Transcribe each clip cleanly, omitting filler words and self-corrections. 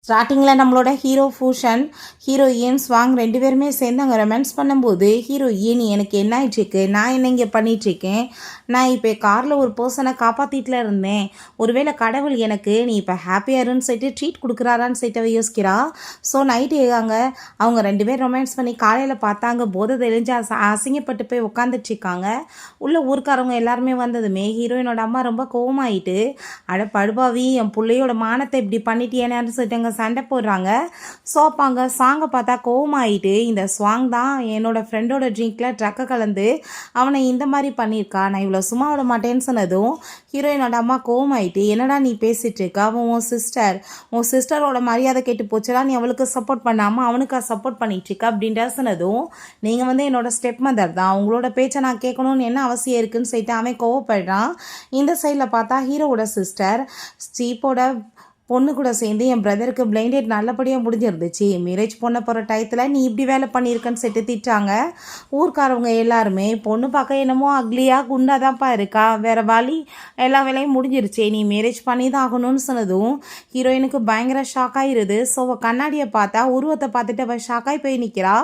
ஸ்டார்டிங்கில் நம்மளோட hero Bhushan heroine ஸ்வாங் ரெண்டு பேருமே சேர்ந்து அங்கே ரொமான்ஸ் பண்ணும்போது ஹீரோயின் எனக்கு என்ன ஆயிடுச்சுக்கு, நான் என்ன இங்கே பண்ணிகிட்ருக்கேன், நான் இப்போ காரில் ஒரு பர்சனை காப்பாற்றிட்டுல இருந்தேன், ஒருவேளை கடவுள் எனக்கு நீ இப்போ ஹாப்பியாருன்னு சொல்லிட்டு ட்ரீட் கொடுக்குறாரான்னு சொல்லிட்டு யோசிக்கிறா. ஸோ நைட்டு அவங்க ரெண்டு பேரும் ரொமான்ஸ் பண்ணி காலையில் பார்த்தாங்க போதை தெளிஞ்சு அசிங்கப்பட்டு போய் உட்காந்துட்ருக்காங்க. உள்ள ஊருக்காரவங்க எல்லாருமே வந்ததுமே ஹீரோயினோட அம்மா ரொம்ப கோவமாயிட்டு, அட படுபாவி என் பிள்ளையோட மானத்தை இப்படி பண்ணிட்டேன்னு சொல்லிட்டு சண்டை போடுறாங்க. ஸோ அப்போ அங்கே சாங்கை பார்த்தா கோவமாயிட்டு, இந்த ஸ்வாங் தான் என்னோட ஃப்ரெண்டோட ட்ரிங்க்கில் ட்ரக்கை கலந்து அவனை இந்த மாதிரி பண்ணியிருக்கா, நான் இவ்வளோ சும்மா விட மாட்டேன்னு சொன்னதும் ஹீரோயினோட அம்மா கோவமாயிட்டு, என்னடா நீ பேசிகிட்டு இருக்க, அவன் உன் சிஸ்டரோட மரியாதை கேட்டு போச்சுடா, நீ அவளுக்கு சப்போர்ட் பண்ணாமல் அவனுக்கு சப்போர்ட் பண்ணிட்டு இருக்க அப்படின்ற சொன்னதும், நீங்கள் வந்து என்னோட ஸ்டெப் மதர் தான், உங்களோட பேச்சை நான் கேட்கணும்னு என்ன அவசியம் இருக்குன்னு சொல்லிட்டு அவன் கோவப்படுறான். இந்த சைடில் பார்த்தா ஹீரோவோட சிஸ்டர் ஸ்டீப்போட பொண்ணு கூட சேர்ந்து என் பிரதருக்கு பிளைண்ட் டேட் நல்லபடியாக முடிஞ்சிருந்துச்சு, மேரேஜ் பண்ண போகிற டயத்தில் நீ இப்படி வேலை பண்ணியிருக்கன்னு சொல்லிட்டு திட்டாங்க. ஊர்க்காரவங்க எல்லாருமே பொண்ணு பார்க்க என்னமோ அக்லியாக குண்டாக தான்ப்பா இருக்கா, வேறு வழி எல்லா வேலையும் முடிஞ்சிருச்சு, நீ மேரேஜ் பண்ணி தான் ஆகணும்னு சொன்னதும் ஹீரோயினுக்கு பயங்கர ஷாக் ஆகிருது. ஸோ அவள் கண்ணாடியை பார்த்தா உருவத்தை பார்த்துட்டு அவள் ஷாக்காகி போய் நிற்கிறா.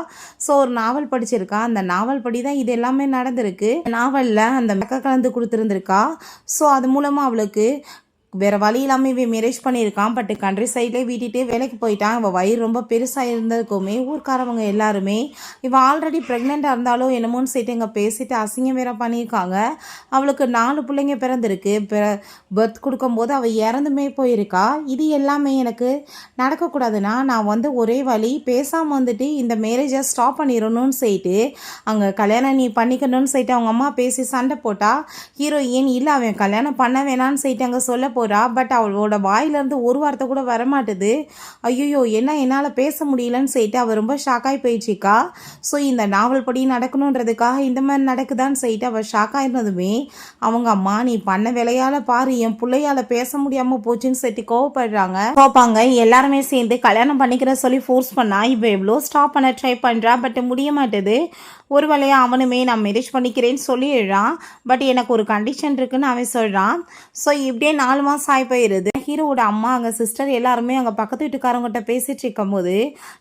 ஸோ ஒரு நாவல் படிச்சிருக்கா, அந்த நாவல் படி தான் இது எல்லாமே நடந்திருக்கு. நாவலில் அந்த மெக்க கலந்து கொடுத்துருந்துருக்கா. ஸோ அது மூலமாக அவளுக்கு வேறு வழி இல்லாமல் இவன் மேரேஜ் பண்ணியிருக்கான். பட் கண்ட்ரி சைட்லேயே வீட்டிகிட்டே வேலைக்கு போயிட்டான். இவள் வயிறு ரொம்ப பெருசாக இருந்ததுக்குமே ஊர்க்காரவங்க எல்லாருமே இவள் ஆல்ரெடி ப்ரெக்னெண்ட்டாக இருந்தாலும் என்னமோன்னு சொல்லிட்டு இங்கே பேசிட்டு அசிங்கம் வேற பண்ணியிருக்காங்க. அவளுக்கு 4 பிள்ளைங்க பிறந்திருக்கு. பர்த் கொடுக்கும்போது அவள் இறந்துமே போயிருக்கா. இது எல்லாமே எனக்கு நடக்கக்கூடாதுன்னா நான் வந்து ஒரே வழி பேசாமல் வந்துட்டு இந்த மேரேஜை ஸ்டாப் பண்ணிடணும்னு சொல்லிட்டு அங்கே கல்யாணம் நீ பண்ணிக்கணும்னு சொல்லிட்டு அவங்க அம்மா பேசி சண்டை போட்டால் ஹீரோயின் இல்லை அவன் கல்யாணம் பண்ண வேணான்னு சொல்லிட்டு அங்கே சொல்ல போகிறா. பட் அவளோட வாயிலேருந்து ஒரு வார்த்தை கூட வரமாட்டுது. ஐயோ என்ன என்னால் பேச முடியலன்னு சொல்லிட்டு அவள் ரொம்ப ஷாக்காகி போயிடுச்சிக்கா. ஸோ இந்த நாவல் படி நடக்கணுன்றதுக்காக இந்த மாதிரி நடக்குதான்னு சொல்லிட்டு அவள் ஷாக்காயிருந்ததுமே அவங்க அம்மா நீ பண்ண வேலையால் பாரு என் பிள்ளையால் பேச முடியாமல் போச்சுன்னு சொல்லிட்டு கோவப்படுறாங்க. கோப்பாங்க எல்லாருமே சேர்ந்து கல்யாணம் பண்ணிக்கிற சொல்லி ஃபோர்ஸ் பண்ணா இப்போ எவ்வளோ ஸ்டாப் பண்ண ட்ரை பண்ணுறா. பட் முடிய மாட்டுது. ஒரு வேலையாக அவனுமே நான் மேரேஜ் பண்ணிக்கிறேன்னு சொல்லிடுறான். பட் எனக்கு ஒரு கண்டிஷன் இருக்குன்னு அவன் சொல்கிறான். ஸோ இப்படியே 4 மாதம் ஆகி போயிடுது. ஹீரோவோட அம்மா அங்கே சிஸ்டர் எல்லாருமே அங்கே பக்கத்து வீட்டுக்காரங்கிட்ட பேசிட்டு இருக்கும்போது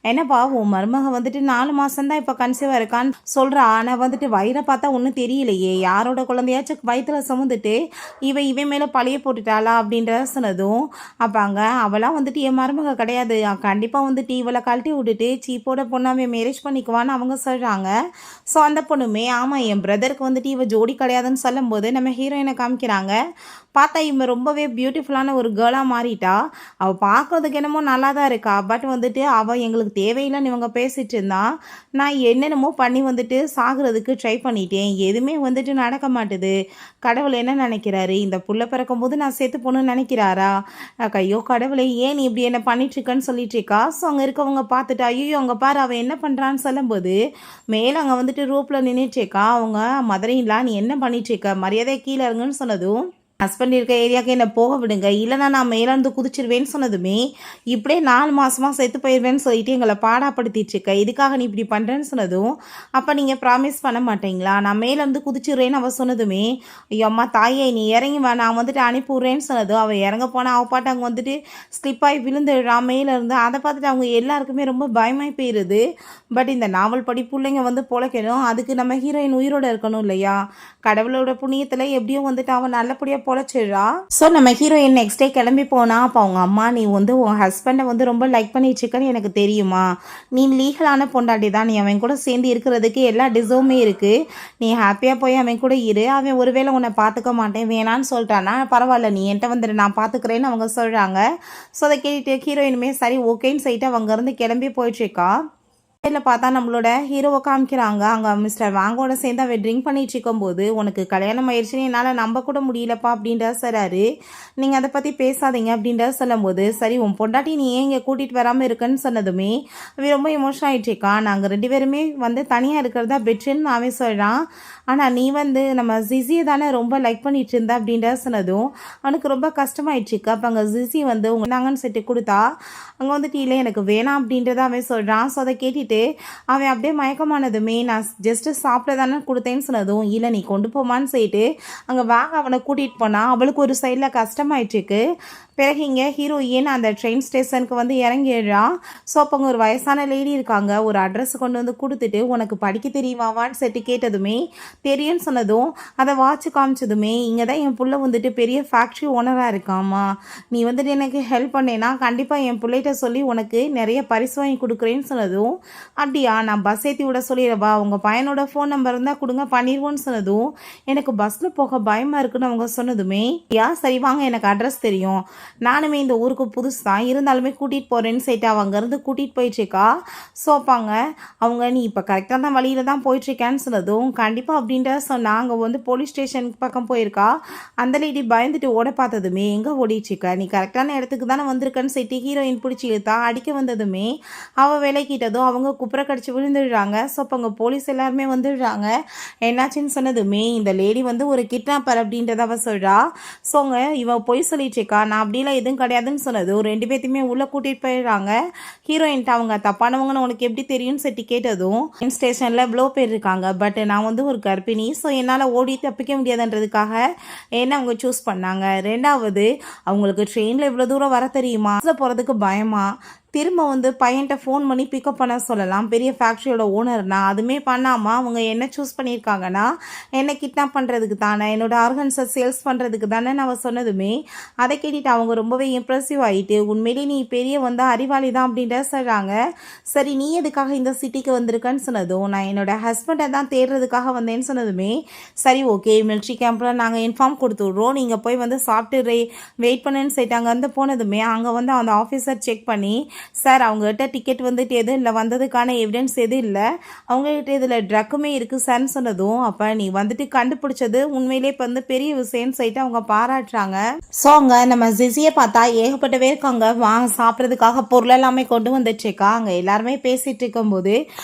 என்னப்பா உன் மருமக வந்துட்டு 4 மாதம்தான் இப்போ கன்சீவாக இருக்கான்னு சொல்கிறா. ஆனால் வந்துட்டு வயிறை பார்த்தா ஒன்றும் தெரியலையே, யாரோட குழந்தையாச்சும் வயிற்றுல சுமந்துட்டு இவன் மேலே பழைய போட்டுட்டாளா அப்படின்ற சொன்னதும் அப்போ அங்கே அவளாம் வந்துட்டு என் மருமக கிடையாது, கண்டிப்பாக வந்துட்டு இவளை கழட்டி விட்டுட்டு சீப்போட பொண்ணாவே மேரேஜ் பண்ணிக்குவான்னு அவங்க சொல்கிறாங்க. ஸோ அந்த பொண்ணுமே ஆமாம் என் பிரதருக்கு வந்துட்டு இவ ஜோடி கிடையாதுன்னு சொல்லும்போது நம்ம ஹீரோயினை காமிக்கிறாங்க. பார்த்தா இவன் ரொம்பவே பியூட்டிஃபுல்லான ஒரு கேர்ளாக மாறிட்டா. அவள் பார்க்குறதுக்கு என்னமோ நல்லா தான் இருக்கா. பட் வந்துட்டு அவள் எங்களுக்கு தேவையில்லைன்னு இவங்க பேசிகிட்டு இருந்தான். நான் என்னென்னமோ பண்ணி வந்துட்டு சாகிறதுக்கு ட்ரை பண்ணிட்டேன், எதுவுமே வந்துட்டு நடக்க மாட்டுது. கடவுள் என்ன நினைக்கிறாரு, இந்த புள்ள பிறக்கும்போது நான் சேர்த்து போகணுன்னு நினைக்கிறாரா, ஐயோ கடவுளை ஏன் நீ இப்படி என்ன பண்ணிட்டுருக்கன்னு சொல்லிட்டு இருக்கா. ஸோ அங்கே இருக்கவங்க பார்த்துட்டு ஐயோ அங்கே பாரு அவள் என்ன பண்ணுறான்னு சொல்லும்போது மேலே அங்கே வந்துட்டு ரூப்பில் நின்றுட்டுருக்கா. அவங்க மதுரையிலா நீ என்ன பண்ணிட்டுருக்க, மரியாதை கீழே இருங்கன்னு சொன்னதும் ஹஸ்பண்ட் இருக்க ஏரியாவுக்கு என்ன போக விடுங்க, இல்லைனா நான் மேலேருந்து குதிச்சிருவேன்னு சொன்னதுமே இப்படியே 4 மாதமாக செத்து போயிடுவேன்னு சொல்லிட்டு எங்களை பாடாப்படுத்திட்டு இருக்க, இதுக்காக நீ இப்படி பண்ணுறேன்னு சொன்னதும் அப்போ நீங்கள் ப்ராமிஸ் பண்ண மாட்டீங்களா, நான் மேலேருந்து குதிச்சிடுறேன்னு அவள் சொன்னதுமே ஐயோ அம்மா தாயே நீ இறங்கி வா நான் வந்துட்டு அனுப்பிவிட்றேன்னு சொன்னதும் அவள் இறங்க போனால் அவள் பாட்டு அங்கே வந்துட்டு ஸ்லிப்பாகி விழுந்துடுறா மேலேருந்து. அதை பார்த்துட்டு அவங்க எல்லாருக்குமே ரொம்ப பயமாகி போயிடுது. பட் இந்த நாவல் படி பிள்ளைங்க வந்து பொழைக்கணும், அதுக்கு நம்ம ஹீரோயின் உயிரோடு இருக்கணும் இல்லையா. கடவுளோட புண்ணியத்தில் எப்படியும் வந்துட்டு அவன் நல்லபடியாக பொழைச்சிடுறா. ஸோ நம்ம ஹீரோயின் நெக்ஸ்ட் டே கிளம்பி போனா அப்போ அவங்க அம்மா நீ வந்து உன் ஹஸ்பண்டை வந்து ரொம்ப லைக் பண்ணிட்டுருக்கன்னு எனக்கு தெரியுமா, நீ லீகலான பொண்டாட்டி தான், நீ அவன் கூட சேர்ந்து இருக்கிறதுக்கு எல்லா டிசர்வுமே இருக்குது, நீ ஹாப்பியாக போய் அவன் கூட இரு, அவன் ஒருவேளை உன்னை பார்த்துக்க மாட்டேன் வேணான்னு சொல்லிட்டானா பரவாயில்ல நீ என்கிட்ட வந்துடு நான் பார்த்துக்கிறேன்னு அவங்க சொல்கிறாங்க. ஸோ அதை கேட்டுட்டு ஹீரோயினுமே சரி ஓகேன்னு சொல்லிட்டு அவங்க இருந்து கிளம்பி போயிட்டுருக்கா. இதில் பார்த்தா நம்மளோட ஹீரோவை காமிக்கிறாங்க. அங்கே மிஸ்டர் வாங்கோட சேர்ந்து அவன் ட்ரிங்க் பண்ணிட்டு இருக்கும்போது உனக்கு கல்யாணம் ஆயிடுச்சுன்னு என்னால் நம்ப கூட முடியலப்பா அப்படின்ற சொல்கிறாரு. நீங்கள் அதை பற்றி பேசாதீங்க அப்படின்ற சொல்லும்போது சரி உன் பொண்டாட்டி நீ ஏன் இங்கே கூட்டிகிட்டு வராமல் இருக்குன்னு சொன்னதுமே அவன் ரொம்ப எமோஷன் ஆகிட்டுருக்கான். நாங்கள் 2 பேருமே வந்து தனியாக இருக்கிறதா பெட்ருன்னு அவன் சொல்கிறான். ஆனால் நீ வந்து நம்ம ஜிஸியை தானே ரொம்ப லைக் பண்ணிட்டு இருந்தா அப்படின்ற சொன்னதும் அவனுக்கு ரொம்ப கஷ்டமாயிடுச்சுக்கு. அப்போ அங்கே ஜிஸி வந்து உங்க நாங்கன்னு செட்டு கொடுத்தா அங்கே வந்துட்டு இல்லை எனக்கு வேணாம் அப்படின்றத அவன் சொல்கிறான். ஸோ அதை கேட்டுட்டு கொடுத்துட்டு அவன் அப்படியே மயக்கமானதுமே நான் ஜஸ்ட்டு சாப்பிட தானே கொடுத்தேன்னு சொன்னதும் இல்லை நீ கொண்டு போமான்னு சொல்லிட்டு அங்கே வாங்க அவனை கூட்டிகிட்டு போனால் அவளுக்கு ஒரு சைடில் கஷ்டமாயிட்டுருக்கு. பிறகு இங்கே ஹீரோயின் அந்த ட்ரெயின் ஸ்டேஷனுக்கு வந்து இறங்கிடுறான். ஸோ அப்போ அங்கே ஒரு வயசான லேடி இருக்காங்க. ஒரு அட்ரஸ் கொண்டு வந்து கொடுத்துட்டு உனக்கு படிக்க தெரியுமாவான்னு சொல்லிட்டு கேட்டதுமே தெரியும்னு சொன்னதும் அதை வாட்ச் காமிச்சதுமே இங்கே தான் என் புள்ள வந்துட்டு பெரிய ஃபேக்ட்ரி ஓனராக இருக்காம்மா, நீ வந்துட்டு எனக்கு ஹெல்ப் பண்ணேன்னா கண்டிப்பாக என் பிள்ளைகிட்ட சொல்லி உனக்கு நிறைய பரிசு வாங்கி கொடுக்குறேன்னு சொன்னதும் அப்படியா நான் பஸ் ஏற்றி விட சொல்லிடுவா, உங்கள் பையனோட ஃபோன் நம்பர் இருந்தால் கொடுங்க பண்ணிடுவோன்னு சொன்னதும் எனக்கு பஸ்ஸில் போக பயமாக இருக்குன்னு அவங்க சொன்னதுமே சரி வாங்க எனக்கு அட்ரஸ் தெரியும், நானுமே இந்த ஊருக்கு புதுசு தான் இருந்தாலுமே கூட்டிகிட்டு போகிறேன்னு சொல்லிட்டு அங்கேருந்து கூட்டிகிட்டு போயிட்டுருக்கா. ஸோ அப்பாங்க அவங்க நீ இப்போ கரெக்டாக தான் வழியில் தான் போயிட்டுருக்கேன்னு சொன்னதும் கண்டிப்பாக அப்படின்ட்டு சொன்னால் அங்கே வந்து போலீஸ் ஸ்டேஷனுக்கு பக்கம் போயிருக்கா. அந்த லேடி பயந்துட்டு ஓட பார்த்ததுமே எங்கே ஓடிச்சுக்க நீ கரெக்டான இடத்துக்கு தானே வந்திருக்கன்னு சொல்லிட்டு ஹீரோயின் பிடிச்சி இழுத்தா. அடிக்க வந்ததுமே அவள் விலைக்கிட்டதும் அவங்க குப்புற கடிச்சு விழுந்துடுறாங்க. ஸோ அப்போ அங்கே போலீஸ் எல்லாருமே வந்துடுறாங்க. என்னாச்சுன்னு சொன்னதுமே இந்த லேடி வந்து ஒரு கிட்னாப்பர் அப்படின்றத அவள் சொல்கிறா. ஸோங்க இவன் பொய் சொல்லிட்டுருக்கா, நான் அப்படிலாம் எதுவும் கிடையாதுன்னு சொன்னது ரெண்டு பேர்த்தையுமே உள்ளே கூட்டிகிட்டு போயிடுறாங்க. ஹீரோயின்ட்டு அவங்க தப்பானவங்கன்னு உனக்கு எப்படி தெரியும்னு சொல்லி கேட்டதும் ஸ்டேஷனில் இவ்வளோ பேர் இருக்காங்க, பட் நான் வந்து ஒரு கர்ப்பிணி, ஸோ என்னால் ஓடி தப்பிக்க முடியாதுன்றதுக்காக என்ன அவங்க சூஸ் பண்ணாங்க. ரெண்டாவது அவங்களுக்கு ட்ரெயினில் இவ்வளோ தூரம் வர தெரியுமா, போகிறதுக்கு பயமா, திரும்ப வந்து பையன்கிட்ட ஃபோன் பண்ணி பிக்கப் பண்ண சொல்லலாம், பெரிய ஃபேக்ட்ரியோட ஓனர்னா அதுவுமே பண்ணாமல் அவங்க என்ன சூஸ் பண்ணியிருக்காங்கன்னா என்னை கிட்னாப் பண்ணுறதுக்கு தானே, என்னோட ஆர்கன்ஸை சேல்ஸ் பண்ணுறதுக்கு தானே நான் சொன்னதுமே அதை கேட்டுட்டு அவங்க ரொம்பவே இம்ப்ரெசிவ் ஆகிட்டு உண்மையிலே நீ பெரிய வந்து அறிவாளி தான் அப்படின்ற சொல்கிறாங்க. சரி நீ எதுக்காக இந்த சிட்டிக்கு வந்திருக்கன்னு சொன்னதும் நான் என்னோட ஹஸ்பண்டை தான் தேடுறதுக்காக வந்தேன்னு சொன்னதுமே சரி ஓகே மிலிட்ரி கேம்பில் நாங்கள் இன்ஃபார்ம் கொடுத்து விட்றோம், நீங்கள் போய் வந்து சாப்பிட்டு வெயிட் பண்ணுன்னு சொல்லிட்டு அங்கே வந்து போனதுமே அங்கே வந்து அந்த ஆஃபீஸர் செக் பண்ணி சார் அவங்ககிட்ட டிக்கெட் வந்துட்டு எதுவும் இல்லை, வந்ததுக்கான எவிடன்ஸ் எதுவும் இல்லை, அவங்ககிட்ட இதில் ட்ரக்குமே இருக்குது சார்னு சொன்னதும் அப்போ நீ வந்துட்டு கண்டுபிடிச்சது உண்மையிலே இப்போ வந்து பெரிய விஷயம்னு சொல்லிட்டு அவங்க பாராட்டுறாங்க. ஸோ அங்கே நம்ம ஜிசியை பார்த்தா ஏகப்பட்டவே இருக்காங்க வாங்க சாப்பிட்றதுக்காக பொருள் எல்லாமே கொண்டு வந்துட்டுருக்கா. அங்கே எல்லாருமே பேசிகிட்டு இருக்கும்போது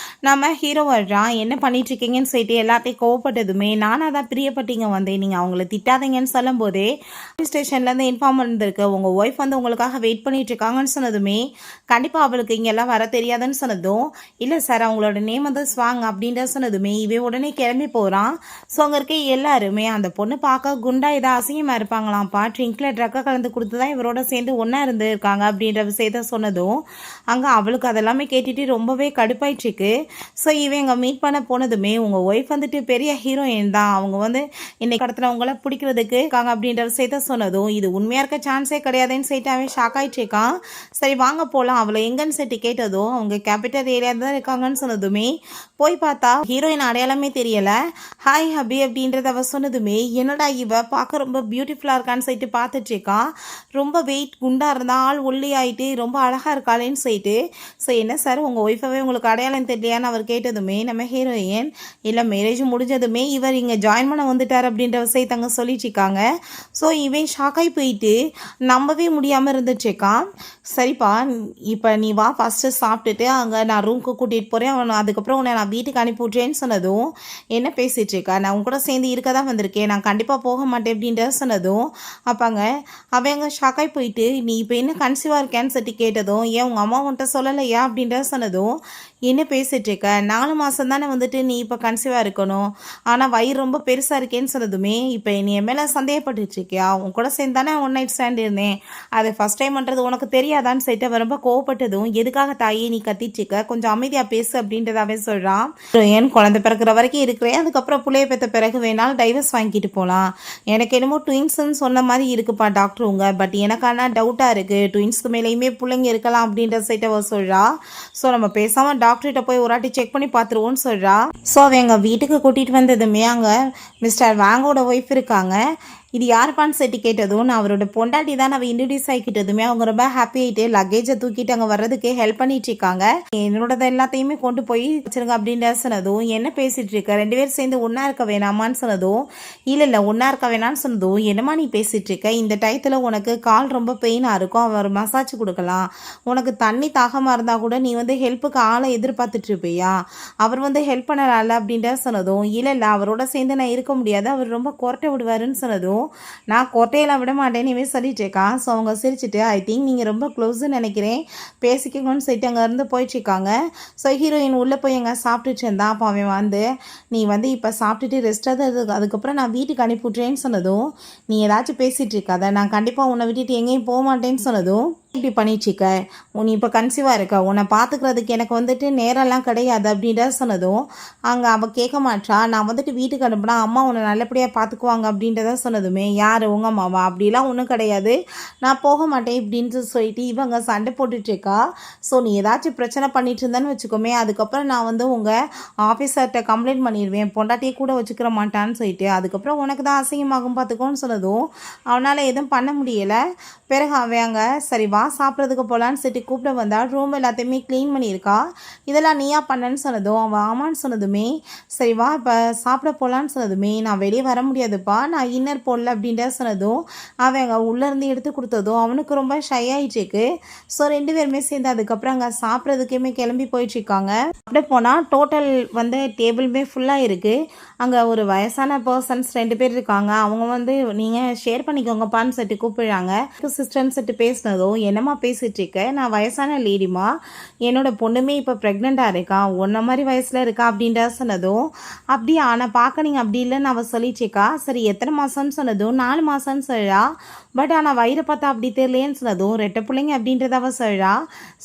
நம்ம ஹீரோ வர்றான். என்ன பண்ணிட்டு இருக்கீங்கன்னு சொல்லிட்டு எல்லாத்தையும் கோவப்பட்டதுமே நானாக தான் பிரியப்பட்டீங்க வந்தேன், நீங்கள் அவங்கள திட்டாதீங்கன்னு சொல்லும் போதே ஸ்டேஷன்லேருந்து இன்ஃபார்ம் பண்ணிருக்கு உங்கள் ஒய்ஃப் வந்து உங்களுக்காக வெயிட் பண்ணிட்டு இருக்காங்கன்னு சொன்னதுமே கண்டிப்பாக அவளுக்கு இங்கெல்லாம் வர தெரியாதுன்னு சொன்னதும் இல்லை சார் அவங்களோட நேம் வந்து ஸ்வாங் அப்படின்ற சொன்னதுமே இவே உடனே கிளம்பி போகிறான். ஸோ அங்கே இருக்க எல்லாருமே அந்த பொண்ணு பார்க்க குண்டா இதாக அசிங்கமாக இருப்பாங்களாம்ப்பா, ட்ரிங்கில் ட்ரக்கை கலந்து கொடுத்து தான் இவரோட சேர்ந்து ஒன்றா இருந்திருக்காங்க அப்படின்ற விஷயத்த சொன்னதும் அங்கே அவளுக்கு அதெல்லாமே கேட்டுட்டு ரொம்பவே கடுப்பாயிட்டுருக்கு. ஸோ இவன் இங்கே மீட் பண்ண போனதுமே உங்கள் ஒய்ஃப் வந்துட்டு பெரிய ஹீரோயின் தான், அவங்க வந்து இன்னைக்கு கடத்தினவங்கள பிடிக்கிறதுக்கு இருக்காங்க அப்படின்ற விஷயத்த சொன்னதும் இது உண்மையாக இருக்க சான்ஸே கிடையாதுன்னு சொல்லிட்டு அவன் ஷாக் ஆகிட்டுருக்கான். சரி வாங்க போகலாம், அவளை எங்கன்னு சொல்லிட்டு கேட்டதும் அவங்க கேபிட்டல் ஏரியா தான் இருக்காங்கன்னு சொன்னதுமே போய் பார்த்தா ஹீரோயின் அடையாளமே தெரியலை. ஹாய் ஹபி அப்படின்றத அவ சொன்னதுமே என்னடா இவ பார்க்க ரொம்ப பியூட்டிஃபுல்லாக இருக்கான்னு சொல்லிட்டு பார்த்துட்டு இருக்கான். ரொம்ப வெயிட் குண்டாக இருந்தால் ஆள் ஒல்லி ஆகிட்டு ரொம்ப அழகாக இருக்காளேன்னு சொல்லிட்டு ஸோ என்ன சார் உங்கள் ஒய்ஃபவே உங்களுக்கு அடையாளம் தெரியலையான்னு அவர் கேட்டதுமே நம்ம ஹீரோயின் இல்லை மேரேஜ் முடிஞ்சதுமே இவர் இங்கே ஜாயின் பண்ண வந்துட்டார் அப்படின்ற விஷயத்தை அங்கே சொல்லிட்டு இருக்காங்க. ஸோ இவன் ஷாக்காகி போயிட்டு நம்பவே முடியாமல் இருந்துட்டுருக்கான். சரிப்பா இப்போ நீ வா ஃபஸ்ட்டு சாப்பிட்டுட்டு அங்கே நான் ரூமுக்கு கூட்டிகிட்டு போகிறேன், அவன் அதுக்கப்புறம் உன்னை நான் வீட்டுக்கு அனுப்பி விட்றேன்னு சொன்னதும் என்ன பேசிகிட்டு இருக்கா, நான் உன் கூட சேர்ந்து இருக்க தான் வந்திருக்கேன், நான் கண்டிப்பாக போக மாட்டேன் அப்படின்ற சொன்னதும் அப்பாங்க அவங்க ஷாக்காய் போயிட்டு நீ இப்போ என்ன கன்சீவாக இருக்கேன்னு சொல்லி கேட்டதும் ஏன் உங்கள் அம்மா உன்ட்ட சொல்லலையா அப்படின்ற சொன்னதும் என்ன பேசிகிட்டு இருக்க, 4 மாதம் தானே வந்துட்டு நீ இப்போ கன்சீவாக இருக்கணும், ஆனால் வயிறு ரொம்ப பெருசாக இருக்கேன்னு சொன்னதுமே இப்போ நீ என் மேலே சந்தேகப்பட்டுருக்கியா, உன் கூட சேர்ந்து தானே ஒன் நைட் ஸ்டாண்ட் இருந்தேன், அது ஃபஸ்ட் டைம் பண்ணுறது உனக்கு தெரியாதான்னு சொல்லிட்டு அவன் ரொம்ப கோவப்பட்டதும் எதுக்காக தாயே நீ கத்திட்டுருக்க, கொஞ்சம் அமைதியாக பேசு அப்படின்றதாவே சொல்கிறான். என் குழந்தை பிறக்கிற வரைக்கும் இருக்கிறேன், அதுக்கப்புறம் பிள்ளைய பெற்ற பிறகு வேணாலும் டைவர்ஸ் வாங்கிட்டு போகலாம், எனக்கு என்னமோ ட்வின்ஸ்ன்னு சொன்ன மாதிரி இருக்குப்பா டாக்டர் உங்க, பட் எனக்கான டவுட்டாக இருக்குது, ட்வின்ஸ்க்கு மேலேயுமே பிள்ளைங்க இருக்கலாம் அப்படின்ற சைட்டை அவ சொல்கிறா. ஸோ நம்ம பேசாமல் டாக்டர்கிட்ட போய் ஒரு வாட்டி செக் பண்ணி பார்த்துருவோன்னு சொல்கிறா. ஸோ அவன் எங்கள் வீட்டுக்கு கூட்டிகிட்டு வந்ததுமே அங்கே மிஸ்டர் வாங்கோட ஒய்ஃப் இருக்காங்க. இது யாருப்பான்னு சொல்லி கேட்டதும் நான் அவரோட பொண்டாட்டி தான் அவள் இன்ட்ரடியூஸ் ஆகிக்கிட்டதுமே அவங்க ரொம்ப ஹாப்பி ஆகிட்டு லக்கேஜை தூக்கிட்டு அங்கே வர்றதுக்கு ஹெல்ப் பண்ணிட்டு இருக்காங்க. என்னோடது எல்லாத்தையுமே கொண்டு போய் வச்சிருங்க அப்படின்ற சொன்னதும் என்ன பேசிட்டு இருக்க, 2 பேரும் சேர்ந்து ஒன்றா இருக்க வேணாமான்னு சொன்னதும் இல்லை ஒன்றா இருக்க வேணான்னு சொன்னதும் என்னமா நீ பேசிட்டு இருக்க, இந்த டயத்தில் உனக்கு கால் ரொம்ப பெயினாக இருக்கும், அவர் மசாஜ் கொடுக்கலாம், உனக்கு தண்ணி தாகமாக இருந்தால் கூட நீ வந்து ஹெல்ப்புக்கு ஆளை எதிர்பார்த்துட்டு இருப்பியா, அவர் வந்து ஹெல்ப் பண்ணலாம்ல அப்படின்ற சொன்னதும் இல்லை அவரோட சேர்ந்து நான் இருக்க முடியாது, அவர் ரொம்ப குரட்டை விடுவாருன்னு சொன்னதும் சொன்னதும் நான் கொட்டையெல்லாம் விட மாட்டேன்னு இவன் சொல்லிட்டு இருக்கான். ஸோ அவங்க சிரிச்சுட்டு ஐ திங்க் நீங்கள் ரொம்ப க்ளோஸ்ன்னு நினைக்கிறேன், பேசிக்கோங்கன்னு சொல்லிட்டு அங்கேருந்து போயிட்டுருக்காங்க. ஸோ ஹீரோயின் உள்ளே போய் எங்கே சாப்பிட்டுட்டு இருந்தான். அப்போ அவன் வந்து நீ வந்து இப்போ சாப்பிட்டுட்டு ரெஸ்ட் அதுக்கப்புறம் நான் வீட்டுக்கு அனுப்பிவிட்றேன்னு சொன்னதும் நீ ஏதாச்சும் பேசிகிட்டு இருக்காத, நான் கண்டிப்பாக உன்னை விட்டுட்டு எங்கேயும் போக மாட்டேன்னு சொன்னதும் இப்படி பண்ணிச்சிக்க, நீ இப்போ கன்சீவாக இருக்க, உன்னை பார்த்துக்கிறதுக்கு எனக்கு வந்துட்டு நேரம்லாம் கிடையாது அப்படின்ற சொன்னதும் அங்கே அவள் கேட்க மாட்டா. நான் வந்துட்டு வீட்டுக்கு அனுப்புனா அம்மா உன்னை நல்லபடியாக பார்த்துக்குவாங்க அப்படின்றத சொன்னதுமே யார் உங்கள் அம்மாவா, அப்படிலாம் ஒன்றும் கிடையாது, நான் போக மாட்டேன் இப்படின்னு சொல்லிட்டு இவங்க சண்டை போட்டுட்ருக்கா. ஸோ நீ ஏதாச்சும் பிரச்சனை பண்ணிட்டு இருந்தேன்னு வச்சுக்கோமே, அதுக்கப்புறம் நான் வந்து உங்கள் ஆஃபீஸர்கிட்ட கம்ப்ளைண்ட் பண்ணிடுவேன், பொண்டாட்டியே கூட வச்சுக்கிற மாட்டான்னு சொல்லிட்டு அதுக்கப்புறம் உனக்கு தான் அசிங்கமாகும் பார்த்துக்கோன்னு சொன்னதும் அவனால் எதுவும் பண்ண முடியலை. பிறகு அவங்க சரி வா சாப்பிட்றதுக்கு போகலான்னு சொல்லிட்டு கூப்பிட வந்தால் ரூம் எல்லாத்தையுமே க்ளீன் பண்ணியிருக்கா. இதெல்லாம் நீயா பண்ணன்னு சொன்னதும் அவன் ஆமான்னு சொன்னதுமே சரி வா இப்போ சாப்பிட போகலான்னு சொன்னதுமே நான் வெளியே வர முடியாதுப்பா, நான் இன்னர் போடல அப்படின்ற சொன்னதும் அவங்க உள்ளேருந்து எடுத்து கொடுத்ததும் அவனுக்கு ரொம்ப ஷை ஆகிட்டுருக்கு. ஸோ 2 பேருமே சேர்ந்து அதுக்கப்புறம் அங்கே சாப்பிட்றதுக்குமே கிளம்பி போயிட்டுருக்காங்க. அப்படியே போனால் டோட்டல் வந்து டேபிளுமே ஃபுல்லாக இருக்குது. அங்கே ஒரு வயசான பர்சன்ஸ் 2 பேர் இருக்காங்க. அவங்க வந்து நீங்கள் ஷேர் பண்ணிக்கோங்கப்பான்னு சொல்லிட்டு கூப்பிடுறாங்க. சிஸ்டர்ன்னு சொல்லிட்டு பேசினதும் என்னம்மா பேசிகிட்டு இருக்க, நான் வயசான லேடிமா, என்னோட பொண்ணுமே இப்போ ப்ரெக்னெண்ட்டாக இருக்கா, ஒன்றை மாதிரி வயசில் இருக்கா அப்படின்ற சொன்னதும் அப்படியா நான் பார்க்க நீங்கள் அப்படி இல்லைன்னு அவள் சொல்லிச்சிக்கா. சரி எத்தனை மாதம்னு சொன்னதும் 4 மாதம்னு சொல்கிறா. பட் ஆனால் வயிறை பார்த்தா அப்படி தெரியலேன்னு சொன்னதும் 2 பிள்ளைங்க அப்படின்றத அவள் சொல்கிறா.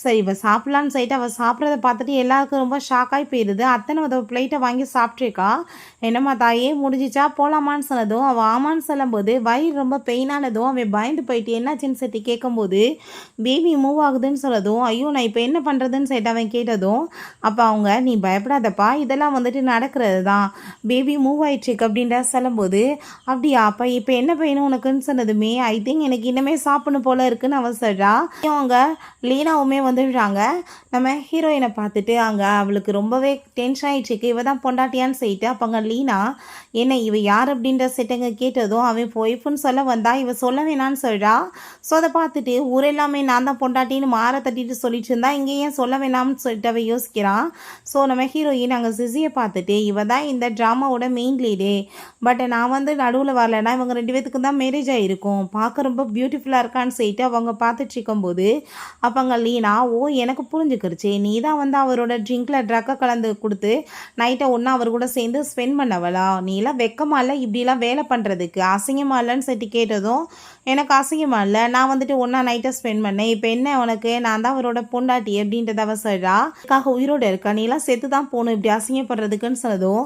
சரி இவள் சாப்பிட்லான்னு சொல்லிட்டு அவள் சாப்பிட்றத பார்த்துட்டு எல்லாருக்கும் ரொம்ப ஷாக்காகி போயிடுது. அத்தனை ஒரு பிளேட்டை வாங்கி சாப்பிட்ருக்கா. என்னம்மா தாயே முடிஞ்சிச்சா போகலாமான்னு சொன்னதும் அவள் ஆமான்னு சொல்லும்போது வயிறு ரொம்ப பெயினானதும் அவன் பயந்து போயிட்டு என்னாச்சுன்னு சொல்லிட்டு கேட்கும்போது பேபி மூவ் ஆகுதுன்னு சொன்னதும் ஐயோ நான் இப்போ என்ன பண்ணுறதுன்னு சொல்லிட்டு அவன் கேட்டதும் அப்போ அவங்க நீ பயப்படாதப்பா, இதெல்லாம் வந்துட்டு நடக்கிறது தான், பேபி மூவ் ஆயிடுச்சுக்கு அப்படின்ற சொல்லும்போது அப்படியா அப்போ இப்போ என்ன பையனும் உனக்குன்னு சொன்னதுமே ஐ திங்க் எனக்கு இன்னமே சாப்பிடணும் போல இருக்குன்னு அவன் சொல்கிறா. அவங்க லீனாவுமே வந்துடுறாங்க. நம்ம ஹீரோயினை பார்த்துட்டு அங்கே அவளுக்கு ரொம்பவே டென்ஷன் ஆகிடுச்சுக்கு, இவ தான் பொண்டாட்டியான்னு சொல்லிட்டு அப்போ அங்கே லீனா என்ன இவ யார் அப்படின்ற செட்டங்க கேட்டதும் அவன் ஒய்ஃப்னு சொல்ல வந்தா இவ சொல்ல வேணான்னு சொல்கிறா. ஸோ அதை பார்த்துட்டு ஊரெல்லாமே நான் தான் பொண்டாட்டின்னு மாற தட்டிட்டு சொல்லிட்டு இருந்தா இங்கே ஏன் சொல்ல வேணாம்னு சொல்லிட்டு அவன் யோசிக்கிறான். ஸோ நம்ம ஹீரோயின் அங்கே சிசியை பார்த்துட்டு இவ தான் இந்த ட்ராமாவோட மெயின் லீடு, பட் நான் வந்து நடுவில் வரலைன்னா இவங்க 2 பேத்துக்கு தான் மேரேஜ் ஆகிருக்கும், பார்க்க ரொம்ப பியூட்டிஃபுல்லாக இருக்கான்னு சொல்லிட்டு அவங்க பார்த்துட்டு இருக்கும்போது அப்போ அங்கே லீனா ஓ எனக்கு புரிஞ்சுக்கிருச்சு, நீ தான் வந்து அவரோட ட்ரிங்கில் ட்ரக்கை கலந்து கொடுத்து நைட்டை ஒன்றா அவர் கூட சேர்ந்து ஸ்பெண்ட் பண்ணவளா, நீலாம் வெக்கமா இல்லை இப்படிலாம் வேலை பண்ணுறதுக்கு, அசிங்கமா இல்லைன்னு சொல்லிட்டு கேட்டதும் எனக்கு அசிங்கமா இல்லை, நான் வந்துட்டு ஒன்றா நைட்டை ஸ்பெண்ட் பண்ணேன், இப்போ என்ன உனக்கு, நான் தான் அவரோட பொண்டாட்டி அப்படின்றத அவ சொல்கிறா. அதுக்காக உயிரோடு இருக்கா, நீலாம் செத்து தான் போகணும் இப்படி அசிங்கப்படுறதுக்குன்னு சொன்னதும்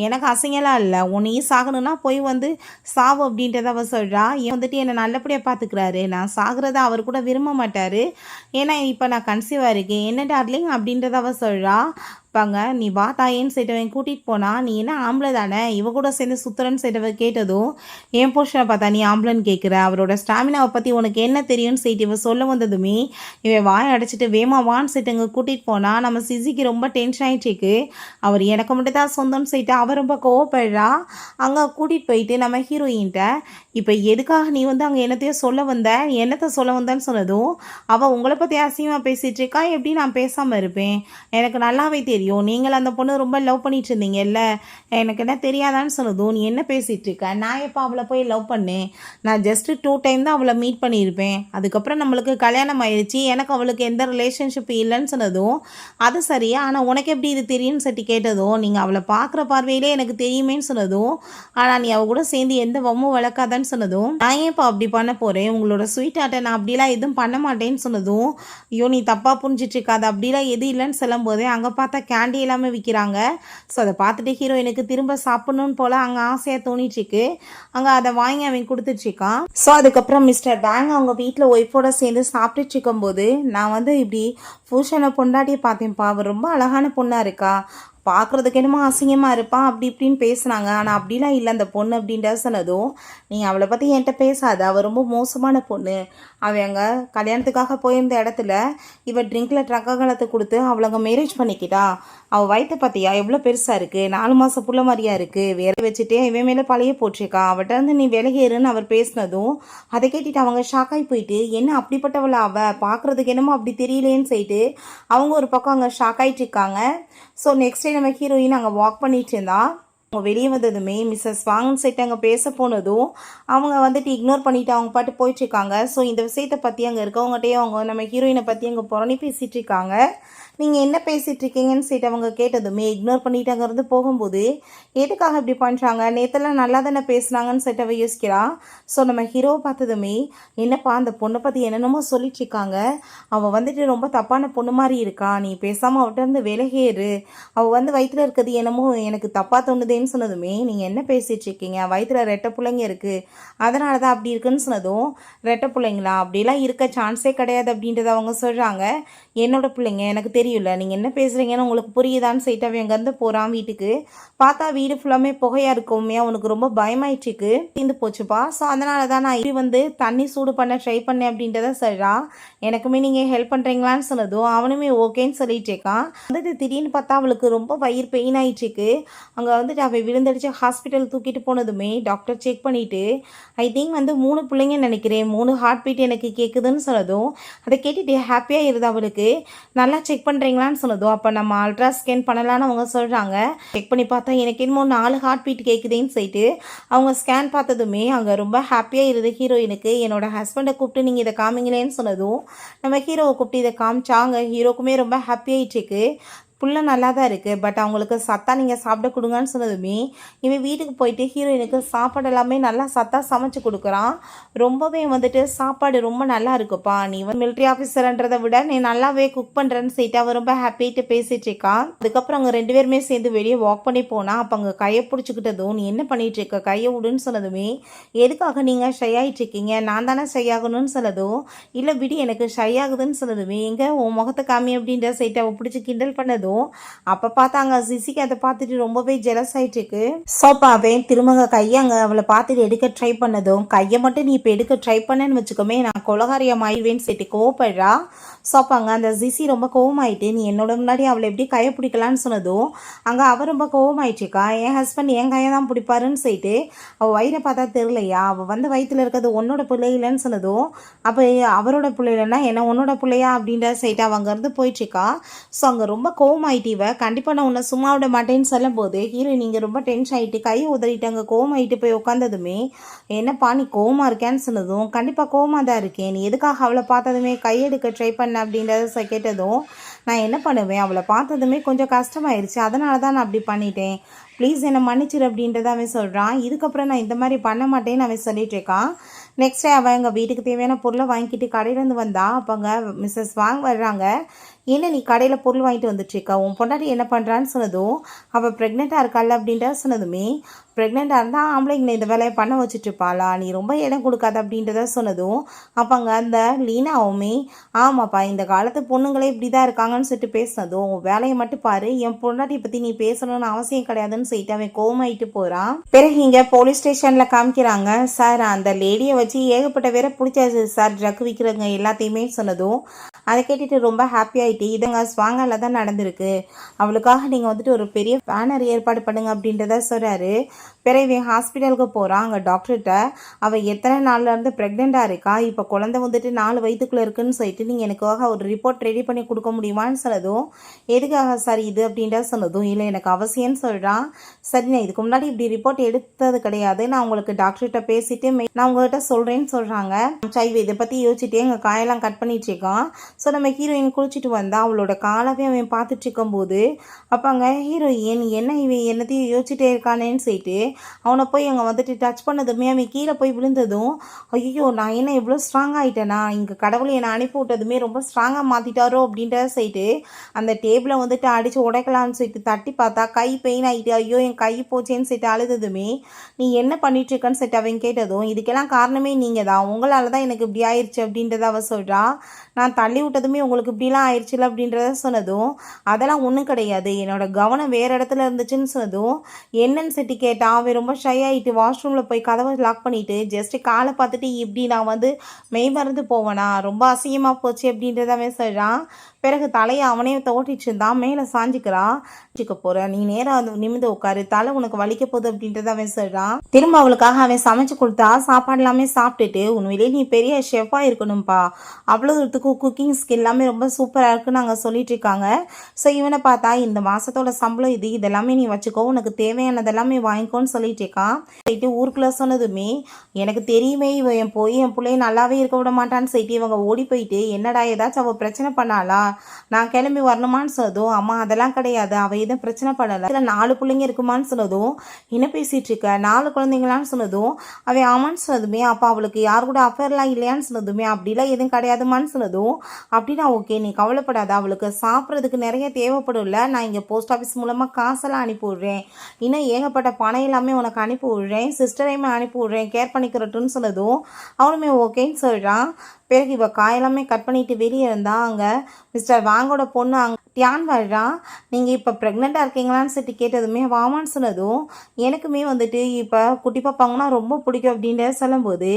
எனக்கு அசிங்கலாம் இல்லை, உன்னையும் சாகணும்னா போய் வந்து சாவு அப்படின்றத அவ சொல்கிறா. ஏன் வந்துட்டு என்னை நல்லபடியாக பார்த்துக்கிறாரு, நான் சாகிறத அவர் கூட விரும்ப மாட்டார், ஏன்னா இப்போ நான் கன்சீவாக இருக்கேன் என்ன டார்லிங் அப்படின்றத அவ சொல்கிறா. பாங்க நீ வா தாயேன்னு சொல்லிட்டவன் கூட்டிகிட்டு போனா நீ என்ன ஆம்பளை தானே இவ கூட சேர்ந்து சுத்துறன்னு சொல்லிட்டவ கேட்டதும் என் போர்ஷனை பார்த்தா நீ ஆம்பளைன்னு கேட்குற, அவரோட ஸ்டாமினாவை பற்றி உனக்கு என்ன தெரியும்னு சொல்லிட்டு இவ சொல்ல வந்ததுமே இவன் வாயை அடைச்சிட்டு வேமா வான்னு சொல்லிட்டு அங்கே கூட்டிகிட்டு போனால் நம்ம சிசிக்கு ரொம்ப டென்ஷன் ஆகிட்டுருக்கு. அவர் எனக்கு மட்டும் தான் சொந்தம்னு சொல்லிட்டு அவர் ரொம்ப கோவப்படுறா. அங்கே கூட்டிகிட்டு போயிட்டு நம்ம ஹீரோயின்ட்ட இப்போ எதுக்காக நீ வந்து அங்கே என்னத்தையும் சொல்ல வந்த, என்னத்தை சொல்ல வந்தேன்னு சொன்னதும் அவள் உங்களை பற்றி அசிங்கமாக பேசிகிட்டு இருக்கா, எப்படி நான் பேசாமல் இருப்பேன், எனக்கு நல்லாவே தெரியும் நீங்கள் அந்த பொண்ணு ரொம்ப லவ் பண்ணிட்டு இருந்தீங்கல்ல, எனக்கு என்ன தெரியாதான்னு சொன்னதும் நீ என்ன பேசிகிட்டு இருக்க, நான் எப்போ அவளை போய் லவ் பண்ணேன், நான் ஜஸ்ட்டு 2 டைம் தான் அவளை மீட் பண்ணியிருப்பேன், அதுக்கப்புறம் நம்மளுக்கு கல்யாணம் ஆயிடுச்சு, எனக்கு அவளுக்கு எந்த ரிலேஷன்ஷிப் இல்லைன்னு சொன்னதும் அது சரியா ஆனால் உனக்கு எப்படி இது தெரியும்னு சொல்லி கேட்டதும் நீங்கள் அவளை பார்க்குற பார்வையிலே எனக்கு தெரியுமேன்னு சொன்னதும் ஆனால் நீ அவள் கூட சேர்ந்து எந்த வம்மும் வளர்க்காதான்னு சொன்னதும் நான் ஏன் இப்போ அப்படி பண்ண போகிறேன், உங்களோட ஸ்வீட் ஆட்டை நான் அப்படிலாம் எதுவும் பண்ண மாட்டேன்னு சொன்னதும் ஐயோ நீ தப்பாக புரிஞ்சிட்டு இருக்காது அப்படிலாம் எது இல்லைன்னு சொல்லும் போதே அங்கே பார்த்தா கேண்டி எல்லாமே விற்கிறாங்க. ஸோ அதை பார்த்துட்டு ஹீரோயினுக்கு திரும்ப சாப்பிடணும்னு போல் அங்கே ஆசையாக தோணிச்சிருக்கு. அங்கே அதை வாங்கி அவன் கொடுத்துட்ருக்கான். ஸோ அதுக்கப்புறம் மிஸ்டர் பேங் அவங்க வீட்டில் ஒய்ஃபோட சேர்ந்து சாப்பிட்டுட்டு இருக்கும்போது நான் வந்து இப்படி பூஷனை பொண்டாட்டியை பார்த்தேன்ப்பா, அவர் ரொம்ப அழகான பொண்ணாக இருக்கா, பார்க்குறதுக்கு என்னமோ அசிங்கமாக இருப்பான் அப்படி இப்படின்னு பேசுனாங்க, ஆனால் அப்படிலாம் இல்லை அந்த பொண்ணு அப்படின்ற சொன்னதும் நீங்கள் அவளை பற்றி என்கிட்ட பேசாத, அவள் ரொம்ப மோசமான பொண்ணு, அவள் அங்கே கல்யாணத்துக்காக போயிருந்த இடத்துல இவள் ட்ரிங்கில் ட்ரக்ககளத்தை கொடுத்து அவளங்க மேரேஜ் பண்ணிக்கிட்டா, அவள் வயிற்ற பார்த்தியா எவ்வளோ பெருசாக இருக்குது, 4 மாதம் புள்ள மாதிரியா இருக்குது, வேலை வச்சுட்டே இவன் மேலே பழைய போட்டிருக்கா, அவட்ட இருந்து நீ விலகேறுன்னு அவர் பேசினதும் அதை கேட்டுட்டு அவங்க ஷாக்காகி போயிட்டு என்ன அப்படிப்பட்டவளா அவள் பார்க்குறதுக்கு என்னமோ அப்படி தெரியலேன்னு சொல்லிட்டு அவங்க ஒரு பக்கம் அங்கே ஷாக்காயிட்டு இருக்காங்க. ஸோ நெக்ஸ்ட் டே நம்ம ஹீரோயின் அங்கே வாக் பண்ணிட்டு இருந்தா. அவங்க வெளியே வந்ததுமே மிஸ்ஸஸ் வாங்கன்னு சொல்லிட்டு அங்கே பேச போனதும் அவங்க வந்துட்டு இக்னோர் பண்ணிவிட்டு அவங்க பாட்டு போயிட்டுருக்காங்க. ஸோ இந்த விஷயத்தை பற்றி அங்கே இருக்கவங்ககிட்டயே அவங்க நம்ம ஹீரோயினை பற்றி அங்கே புறணி பேசிகிட்டு இருக்காங்க. நீங்கள் என்ன பேசிகிட்டு இருக்கீங்கன்னு சொல்லிட்டு அவங்க கேட்டதுமே இக்னோர் பண்ணிவிட்டு அங்கேருந்து போகும்போது எதுக்காக இப்படி பண்ணுறாங்க, நேற்றெல்லாம் நல்லா தானே பேசுனாங்கன்னு சொல்லிட்டு அவள் யோசிக்கிறா. ஸோ நம்ம ஹீரோவை பார்த்ததுமே என்னப்பா அந்த பொண்ணை பற்றி என்னென்னமோ சொல்லிட்டு இருக்காங்க, அவள் வந்துட்டு ரொம்ப தப்பான பொண்ணு மாதிரி இருக்கா, நீ பேசாமல் அவட்ட இருந்து விலகேறு, அவள் வந்து வயிற்றில் இருக்கிறது என்னமோ எனக்கு தப்பாக தோணுதேன்னு சொன்னதுமே நீங்கள் என்ன பேசிகிட்டு இருக்கீங்க, வயிற்றில் ரெட்டை பிள்ளைங்க இருக்குது அதனால தான் அப்படி இருக்குன்னு சொன்னதும் ரெட்டை பிள்ளைங்களா அப்படிலாம் இருக்க சான்ஸே கிடையாது அப்படின்றத அவங்க சொல்கிறாங்க. என்னோட பிள்ளைங்க எனக்கு தெரியல, நீங்கள் என்ன பேசுகிறீங்கன்னு உங்களுக்கு புரியுதான்னு சொல்லிட்டு அவன் அங்கேருந்து போகிறான் வீட்டுக்கு. பார்த்தா வீடு ஃபுல்லாமே புகையாக இருக்குமே, அவனுக்கு ரொம்ப பயமாயிடுச்சுக்கு தீர்ந்து போச்சுப்பா. ஸோ அதனால தான் நான் இப்படி வந்து தண்ணி சூடு பண்ண ட்ரை பண்ணேன் அப்படின்றத சொல்கிறான். எனக்குமே நீங்கள் ஹெல்ப் பண்ணுறீங்களான்னு சொன்னதும் அவனுமே ஓகேன்னு சொல்லிட்டு இருக்கான். வந்துட்டு திடீர்னு பார்த்தா அவளுக்கு ரொம்ப வயிறு பெயின் ஆயிடுச்சுக்கு. அங்கே வந்துட்டு அவள் விழுந்தடிச்சு ஹாஸ்பிட்டல் தூக்கிட்டு போனதுமே டாக்டர் செக் பண்ணிவிட்டு ஐ திங்க் வந்து 3 பிள்ளைங்கன்னு நினைக்கிறேன், 3 ஹார்ட் பீட் எனக்கு கேட்குதுன்னு சொன்னதும் அதை கேட்டுட்டு ஹாப்பியாக இருது அவளுக்கு. நல்லா செக் பண்ணுறீங்களான்னு சொன்னதும் அப்போ நம்ம அல்ட்ரா ஸ்கேன் பண்ணலான்னு அவங்க சொல்கிறாங்க. செக் பண்ணி பார்த்தா எனக்கு என்னமோ 4 ஹார்ட் பீட் கேட்குதுன்னு சொல்லிட்டு அவங்க ஸ்கேன் பார்த்ததுமே அங்கே ரொம்ப ஹாப்பியாக இருது ஹீரோயினுக்கு. என்னோட ஹஸ்பண்டை கூப்பிட்டு நீங்கள் இதை காமிங்களேன்னு சொன்னதும் நம்ம ஹீரோவை கூப்பிட்டு இதை காமிச்சாங்க. ஹீரோக்குமே ரொம்ப ஹாப்பியாகிட்டுருக்கு. புள்ள நல்லா தான் இருக்குது, பட் அவங்களுக்கு சத்தா நீங்கள் சாப்பிட கொடுங்கன்னு சொன்னதுமே இவன் வீட்டுக்கு போயிட்டு ஹீரோயினுக்கு சாப்பாடு எல்லாமே நல்லா சத்தா சமைச்சு கொடுக்குறான். ரொம்பவே வந்துட்டு சாப்பாடு ரொம்ப நல்லா இருக்குப்பா, நீ வந்து மிலிட்ரி ஆஃபீஸர்ன்றதை விட நீ நல்லாவே குக் பண்ணுறேன்னு சொல்லிட்டு அவன் ரொம்ப ஹாப்பிட்டு பேசிகிட்டு இருக்கான். அதுக்கப்புறம் அவங்க 2 பேருமே சேர்ந்து வெளியே வாக் பண்ணி போனால் அப்போ அங்கே கையை பிடிச்சிக்கிட்டதும் நீ என்ன பண்ணிட்டு இருக்க, கையை விடுன்னு சொன்னதுமே எதுக்காக நீங்கள் ஷை ஆகிட்டு இருக்கீங்க, நான் தானே ஷை ஆகணும்னு சொன்னதும் இல்லை விடி எனக்கு ஷை ஆகுதுன்னு சொன்னதுமே எங்கே உன் முகத்தை காமி அப்படின்ற சைட்டை அவள் பிடிச்சி கிண்டல் பண்ணதும் அப்ப பார்த்தாங்க சிசிக்கு அதை பார்த்துட்டு ரொம்பவே ஜெலஸ் ஆயிட்டு இருக்கு. சோப்பாவே திரும்ப கையை அங்கே அவளை பார்த்துட்டு எடுக்க ட்ரை பண்ணதும் கையை மட்டும் நீ இப்போ எடுக்க ட்ரை பண்ணேன்னு வச்சுக்கோமே நான் கொலகாரியம் ஆயிடுவேன்னு சொல்லிட்டு கோவப்படுறா. சோப்பாங்க அந்த ஜிசி ரொம்ப கோவமாயிட்டு நீ என்னோட முன்னாடி அவளை எப்படி கையை பிடிக்கலான்னு சொன்னதும் அங்கே அவள் ரொம்ப கோவமாயிடுச்சுக்கா. என் ஹஸ்பண்ட் என் கையை தான் பிடிப்பாருன்னு சொல்லிட்டு அவள் வயிறை பார்த்தா தெரியலையா, அவள் வந்து வயிற்றுல இருக்கிறது உன்னோட பிள்ளை இல்லைன்னு சொன்னதும் அப்போ அவரோட பிள்ளை இல்லைன்னா என்ன உன்னோட பிள்ளையா அப்படின்ற சைட்டு அவள் அங்கேருந்து போயிட்டுருக்கா. ஸோ அங்கே ரொம்ப கோவமாயிட்டிவ கண்டிப்பாக நான் உன்னை சும்மா விட மாட்டேன்னு சொல்லும் போது ஹீரோ நீங்கள் ரொம்ப டென்ஷன் ஆகிட்டு கையை உதறிட்டு அங்கே கோவமாயிட்டு போய் உட்காந்ததுமே என்னப்பா நீ கோவமாக இருக்கேன்னு சொன்னதும் கண்டிப்பாக கோவமாக தான் இருக்கேன், நீ எதுக்காக அவளை பார்த்ததுமே கையெடுக்க ட்ரை பண்ண அப்படின்றத கேட்டதும் நான் என்ன பண்ணுவேன், அவளை பார்த்ததுமே கொஞ்சம் கஷ்டமாயிருச்சு அதனால தான் நான் அப்படி பண்ணிட்டேன், ப்ளீஸ் என்னை மன்னிச்சிரு அப்படின்றத அவன் சொல்கிறான். இதுக்கப்புறம் நான் இந்த மாதிரி பண்ண மாட்டேன்னு அவன் சொல்லிட்டு இருக்கான். நெக்ஸ்ட் டே அவன் எங்கள் வீட்டுக்கு தேவையான பொருளை வாங்கிட்டு கடையிலேருந்து வந்தா. அப்போங்க மிஸ்ஸஸ் வாங் வர்றாங்க. என்ன நீ கடையில் பொருள் வாங்கிட்டு வந்துட்டுருக்கா, உன் பொண்டாட்டி என்ன பண்ணுறான்னு சொன்னதும் அவள் ப்ரெக்னெண்ட்டாக இருக்காள் அப்படின்ற சொன்னதுமே ப்ரெக்னெண்ட்டாக இருந்தால் ஆம்பளைங்களை இந்த வேலையை பண்ண வச்சுட்ருப்பாளா, நீ ரொம்ப இடம் கொடுக்காத அப்படின்றத சொன்னதும் அப்போங்க அந்த லீனாவுமே ஆமாப்பா இந்த காலத்து பொண்ணுங்களே இப்படி தான் இருக்காங்கன்னு சொல்லிட்டு பேசினதும் உன் வேலையை மட்டும் பாரு, என் பொண்டாட்டியை பற்றி நீ பேசணும்னு அவசியம் கிடையாதுன்னு சொல்லிட்டு அவன் கோவமாயிட்டு போகிறான். பிறகு இங்கே போலீஸ் ஸ்டேஷனில் காமிக்கிறாங்க. சார் அந்த லேடியை வச்சு ஏகப்பட்ட வேற பிடிச்சாச்சு சார், ட்ரக் விற்கிறவங்க எல்லாத்தையுமே சொன்னதும் அதை கேட்டுட்டு ரொம்ப ஹாப்பி ஆகிட்டு இதுங்க ஸ்வாங்கால தான் நடந்திருக்கு, அவளுக்காக நீங்கள் வந்துட்டு ஒரு பெரிய பேனர் ஏற்பாடு பண்ணுங்க அப்படின்றத சொல்கிறாரு. பிறகு ஹாஸ்பிட்டலுக்கு போகிறான். அங்கே டாக்டர்கிட்ட அவள் எத்தனை நாள்லேருந்து ப்ரெக்னெண்ட்டாக இருக்கா, இப்போ குழந்தை வந்துட்டு 4 வயதுக்குள்ளே இருக்குன்னு சொல்லிட்டு நீங்கள் எனக்காக ஒரு ரிப்போர்ட் ரெடி பண்ணி கொடுக்க முடியுமான்னு சொன்னதும் எதுக்காக சார் இது அப்படின்ற சொன்னதும் இல்லை எனக்கு அவசியம்னு சொல்கிறான். சரி நான் இதுக்கு முன்னாடி இப்படி ரிப்போர்ட் எடுத்தது கிடையாது, நான் உங்களுக்கு டாக்டர்கிட்ட பேசிட்டு நான் உங்கள்கிட்ட சொல்கிறேன்னு சொல்கிறாங்க. சைவ இதை பற்றி யோசிச்சுட்டே எங்கள் காயெல்லாம் கட் பண்ணிட்டு இருக்கான். ஸோ நம்ம ஹீரோயின் குளிச்சுட்டு வந்தா அவளோட காலவே அவன் பார்த்துட்டு இருக்கும்போது அப்போ அங்கே ஹீரோயின் என்ன இவன் என்னத்தையும் யோசிச்சுட்டே இருக்கானேன்னு சொல்லிட்டு அவனை போய் அங்கே வந்துட்டு டச் பண்ணதுமே அவன் கீழே போய் விழுந்ததும் ஐயோ நான் என்ன இவ்வளோ ஸ்ட்ராங் ஆகிட்டேனா, இங்கே கடவுளை என்னை அனுப்பி விட்டதுமே ரொம்ப ஸ்ட்ராங்காக மாற்றிட்டாரோ அப்படின்ற சொல்லிட்டு அந்த டேபிளை வந்துட்டு அடித்து உடைக்கலான்னு சொல்லிட்டு தட்டி பார்த்தா கை பெயின் ஆகிட்டு ஐயோ என் கை போச்சேன்னு சொல்லிட்டு அழுததுமே நீ என்ன பண்ணிட்டுருக்கன்னு சொல்லிட்டு அவன் கேட்டதும் இதுக்கெல்லாம் காரணமே நீங்கள் தான், உங்களால் தான் எனக்கு இப்படி ஆயிடுச்சு அப்படின்றத அவள் சொல்கிறா. நான் தள்ளி விட்டதுமே உங்களுக்கு இப்படிலாம் ஆயிடுச்சுல அப்படின்றத சொன்னதும் அதெல்லாம் ஒன்றும் கிடையாது, என்னோட கவனம் வேறு இடத்துல இருந்துச்சுன்னு சொன்னதும் என்னன்னு சொல்லிட்டு கேட்டான். அவன் ரொம்ப ஷை ஆகிட்டு வாஷ்ரூமில் போய் கதவை லாக் பண்ணிவிட்டு ஜஸ்ட்டு காலை பார்த்துட்டு இப்படி நான் வந்து மெய் மறந்து போவேனா, ரொம்ப அசிங்கமாக போச்சு அப்படின்றத அவன் சொல்கிறான். பிறகு தலையை அவனே தோட்டிட்டு இருந்தான். மேலே சாஞ்சிக்கிறான். போற நீ நேராக வந்து நிமிந்து உட்காரு, தலை உனக்கு வலிக்க போகுது அப்படின்றத அவன் சொல்றான். திரும்ப அவளுக்காக அவன் சமைச்சு கொடுத்தா சாப்பாடு எல்லாமே சாப்பிட்டுட்டு, உண்மையிலேயே நீ பெரிய ஷெஃபா இருக்கணும்ப்பா, அவ்வளோ தூரத்துக்கு குக்கிங் ஸ்கில் எல்லாமே ரொம்ப சூப்பராக இருக்குன்னு நாங்கள் சொல்லிட்டு இருக்காங்க. ஸோ இவனை பார்த்தா இந்த மாசத்தோட சம்பளம் இதெல்லாமே நீ வச்சுக்கோ, உனக்கு தேவையானதெல்லாமே வாங்கிக்கோன்னு சொல்லிட்டு இருக்கான். சொல்லிட்டு ஊருக்குள்ள சொன்னதுமே எனக்கு தெரியுமே இவன் என் பிள்ளைய நல்லாவே இருக்க விட மாட்டான்னு சொல்லிட்டு இவங்க ஓடி போயிட்டு, என்னடா ஏதாச்சும் அவள் பிரச்சனை பண்ணாளா, நான் கிளம்பி வரணுமான்னு சொன்னதும், அம்மா அதெல்லாம் கிடையாது, அவள் எதுவும் பிரச்சனை பண்ணலை, இதில் 4 பிள்ளைங்க இருக்குமான்னு சொன்னதும், என்ன பேசிட்டு இருக்க 4 குழந்தைங்களான்னு சொன்னதும் அவன் ஆமான்னு சொன்னதுமே, அப்போ அவளுக்கு யார் கூட அஃபேர்லாம் இல்லையான்னு சொன்னதுமே, அப்படிலாம் எதுவும் கிடையாதுமான்னு சொன்னதும், அப்படின்னா ஓகே நீ கவலைப்படாத, அவளுக்கு சாப்பிட்றதுக்கு நிறைய தேவைப்படும்ல, நான் இங்கே போஸ்ட் ஆஃபீஸ் மூலமாக காசெல்லாம் அனுப்பி விட்றேன், இன்னும் ஏகப்பட்ட பணம் எல்லாமே உனக்கு அனுப்பி விட்றேன், சிஸ்டரையுமே அனுப்பி விட்றேன், கேர் பண்ணிக்கிறட்டுன்னு சொன்னதும் அவனுமே ஓகேன்னு சொல்கிறான். பிறகு இவ காயெல்லாமே கட் பண்ணிட்டு வெளியே இருந்தா. அங்கே மிஸ்டர் வாங்கோட பொண்ணு அங்கே தியான் வாழ்றான். நீங்கள் இப்போ ப்ரெக்னெண்ட்டாக இருக்கீங்களான்னு சொல்லிட்டு கேட்டதுமே வாமான்னு சொன்னதும், எனக்குமே வந்துட்டு இப்போ குட்டி பாப்பாங்கன்னா ரொம்ப பிடிக்கும் அப்படின்ற சொல்லும்போது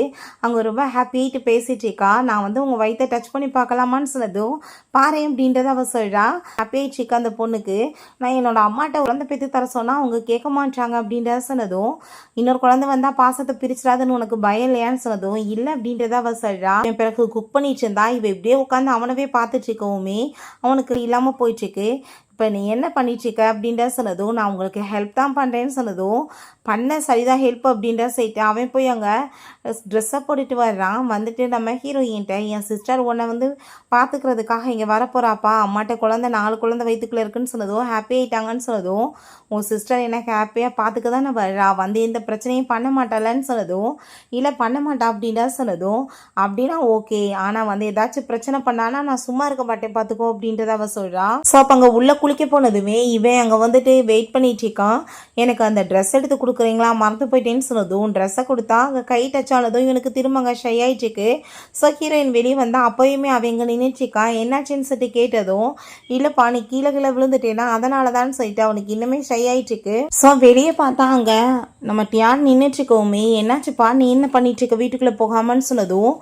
அவங்க ரொம்ப ஹாப்பியாகிட்டு பேசிகிட்டு இருக்கா. நான் வந்து உங்கள் வயிற்றை டச் பண்ணி பார்க்கலாமான்னு சொன்னதும், பாரு அப்படின்றத அவள் சொல்கிறா. ஹாப்பியாகிட்டு இருக்கா அந்த பொண்ணுக்கு. நான் என்னோட அம்மாட்ட குழந்தை பெற்று தர சொன்னால் அவங்க கேட்க மாட்டாங்க அப்படின்றத சொன்னதும், இன்னொரு குழந்தை வந்தால் பாசத்தை பிரிச்சிடாதுன்னு உனக்கு பயம் இல்லையான்னு சொன்னதும், இல்லை அப்படின்றத அவள் சொல்கிறா. என் பிறகு குக் பண்ணிட்டு இருந்தா. இவ இப்படியே உட்காந்து அவனவே பார்த்துட்டு இருக்கவுமே அவனுக்கு இல்லாமல் போயிட்டுருக்கு. இப்போ நீ என்ன பண்ணிட்டுருக்க அப்படின்ற சொன்னதும், நான் உங்களுக்கு ஹெல்ப் தான் பண்ணுறேன்னு சொன்னதும், பண்ண சரிதான் ஹெல்ப் அப்படின்ற சொல்லிட்டு அவன் போய் அங்கே ட்ரெஸ்ஸை போட்டுட்டு வர்றான். வந்துட்டு நம்ம ஹீரோயின்ட்ட, என் சிஸ்டர் உன்னை வந்து பார்த்துக்கிறதுக்காக இங்கே வரப்போகிறாப்பா, அம்மாட்ட குழந்தை 4 குழந்தை வயிற்றுக்குள்ளே இருக்குன்னு சொன்னதும் ஹாப்பி ஆகிட்டாங்கன்னு சொன்னதும், உன் சிஸ்டர் எனக்கு ஹாப்பியாக பார்த்துக்க தானே வர்றா, வந்து எந்த பிரச்சனையும் பண்ண மாட்டாளன்னு சொன்னதும், இல்லை பண்ண மாட்டா அப்படின்றா சொன்னதும், அப்படின்னா ஓகே, ஆனால் வந்து ஏதாச்சும் பிரச்சனை பண்ணானா நான் சும்மா இருக்க மாட்டேன் பார்த்துக்கோ அப்படின்றத அவள் சொல்கிறான். ஸோ அப்போ அங்கே உள்ள குளிக்க போனதுமே இவன் அங்கே வந்துட்டு வெயிட் பண்ணிட்டு இருக்கான். எனக்கு அந்த ட்ரெஸ் எடுத்து கொடுக்குறீங்களா, மறந்து போயிட்டேன்னு சொன்னதும் ட்ரெஸ்ஸை கொடுத்தா அங்கே கை டச் ஆனதும் இவனுக்கு திரும்ப அங்கே ஷை ஆகிட்டுருக்கு. ஸோ ஹீரோயின் வெளியே வந்தால் அப்போயுமே அவன் இங்கே நின்றுச்சிருக்கான். என்னாச்சுன்னு சொல்லிட்டு கேட்டதும், இல்லைப்பா நீ கீழே விழுந்துட்டேன்னா அதனால தான் சொல்லிட்டு அவனுக்கு இன்னுமே ஷை ஆகிட்டுருக்கு. ஸோ வெளியே பார்த்தா அங்கே நம்ம யார் நின்றுட்டுருக்கோமே, என்னாச்சுப்பா நீ என்ன பண்ணிட்டுருக்க வீட்டுக்குள்ளே போகாமன்னு சொன்னதும்,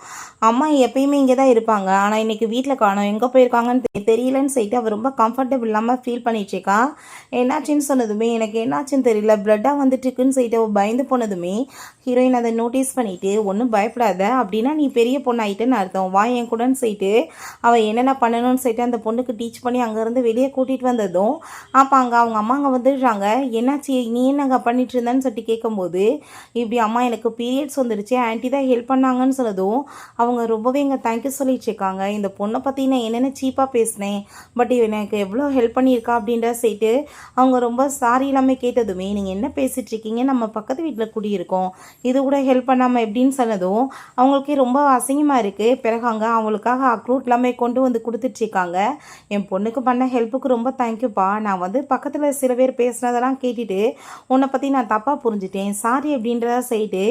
அம்மா எப்பயுமே இங்கே தான் இருப்பாங்க, ஆனால் இன்னைக்கு வீட்டில் காணோம், எங்கே போயிருக்காங்கன்னு தெரியலன்னு சொல்லிட்டு அவள் ரொம்ப கம்ஃபர்டபுள் இல்லாமல் ஃபீல் பண்ணிட்டுருக்கா. என்னாச்சுன்னு சொன்னதுமே, எனக்கு என்னாச்சுன்னு தெரியல, பிளட்டாக வந்துட்டு இருக்குன்னு சொல்லிட்டு அவள் பயந்து போனதுமே ஹீரோயின் அதை நோட்டீஸ் பண்ணிவிட்டு, ஒன்றும் பயப்படாத, அப்படின்னா நீ பெரிய பொண்ணாயிட்டுன்னு அர்த்தம், வா என் கூடன்னு சொல்லிட்டு அவள் என்னென்ன பண்ணணும்னு சொல்லிட்டு அந்த பொண்ணுக்கு டீச் பண்ணி அங்கேருந்து வெளியே கூட்டிகிட்டு வந்ததும், அப்போ அங்கே அவங்க அம்மா அங்கே வந்துடுறாங்க. என்னாச்சு நீ என்னங்க பண்ணிட்டு இருந்தேன்னு சொல்லிட்டு கேட்கும்போது, இப்படி அம்மா எனக்கு பீரியட்ஸ் வந்துடுச்சு, ஆன்ட்டி தான் ஹெல்ப் பண்ணாங்கன்னு சொன்னதும் அவங்க ரொம்பவே இங்கே தேங்க்யூ சொல்லிட்டு இருக்காங்க. இந்த பொண்ணை பற்றி நான் என்னென்ன சீப்பாக பேசினேன், பட் எனக்கு எவ்வளோ ஹெல்ப் பண்ணியிருக்கா அப்படின்ற சொல்லிட்டு அவங்க ரொம்ப சாரி எல்லாமே கேட்டதுமே, நீங்கள் என்ன பேசிகிட்டு இருக்கீங்க, நம்ம பக்கத்து வீட்டில் குடியிருக்கோம், இது கூட ஹெல்ப் பண்ணாமல் எப்படின்னு சொன்னதும் அவங்களுக்கே ரொம்ப அசிங்கமாக இருக்குது. பிறகு அங்கே அவங்களுக்காக அக்ரூட் எல்லாமே கொண்டு வந்து கொடுத்துட்ருக்காங்க. என் பொண்ணுக்கு பண்ண ஹெல்ப்புக்கு ரொம்ப தேங்க்யூப்பா, நான் வந்து பக்கத்தில் சில பேர் பேசுனதெல்லாம் கேட்டுட்டு உன்னை பற்றி நான் தப்பாக புரிஞ்சுட்டேன், சாரி அப்படின்றத சொல்லிட்டு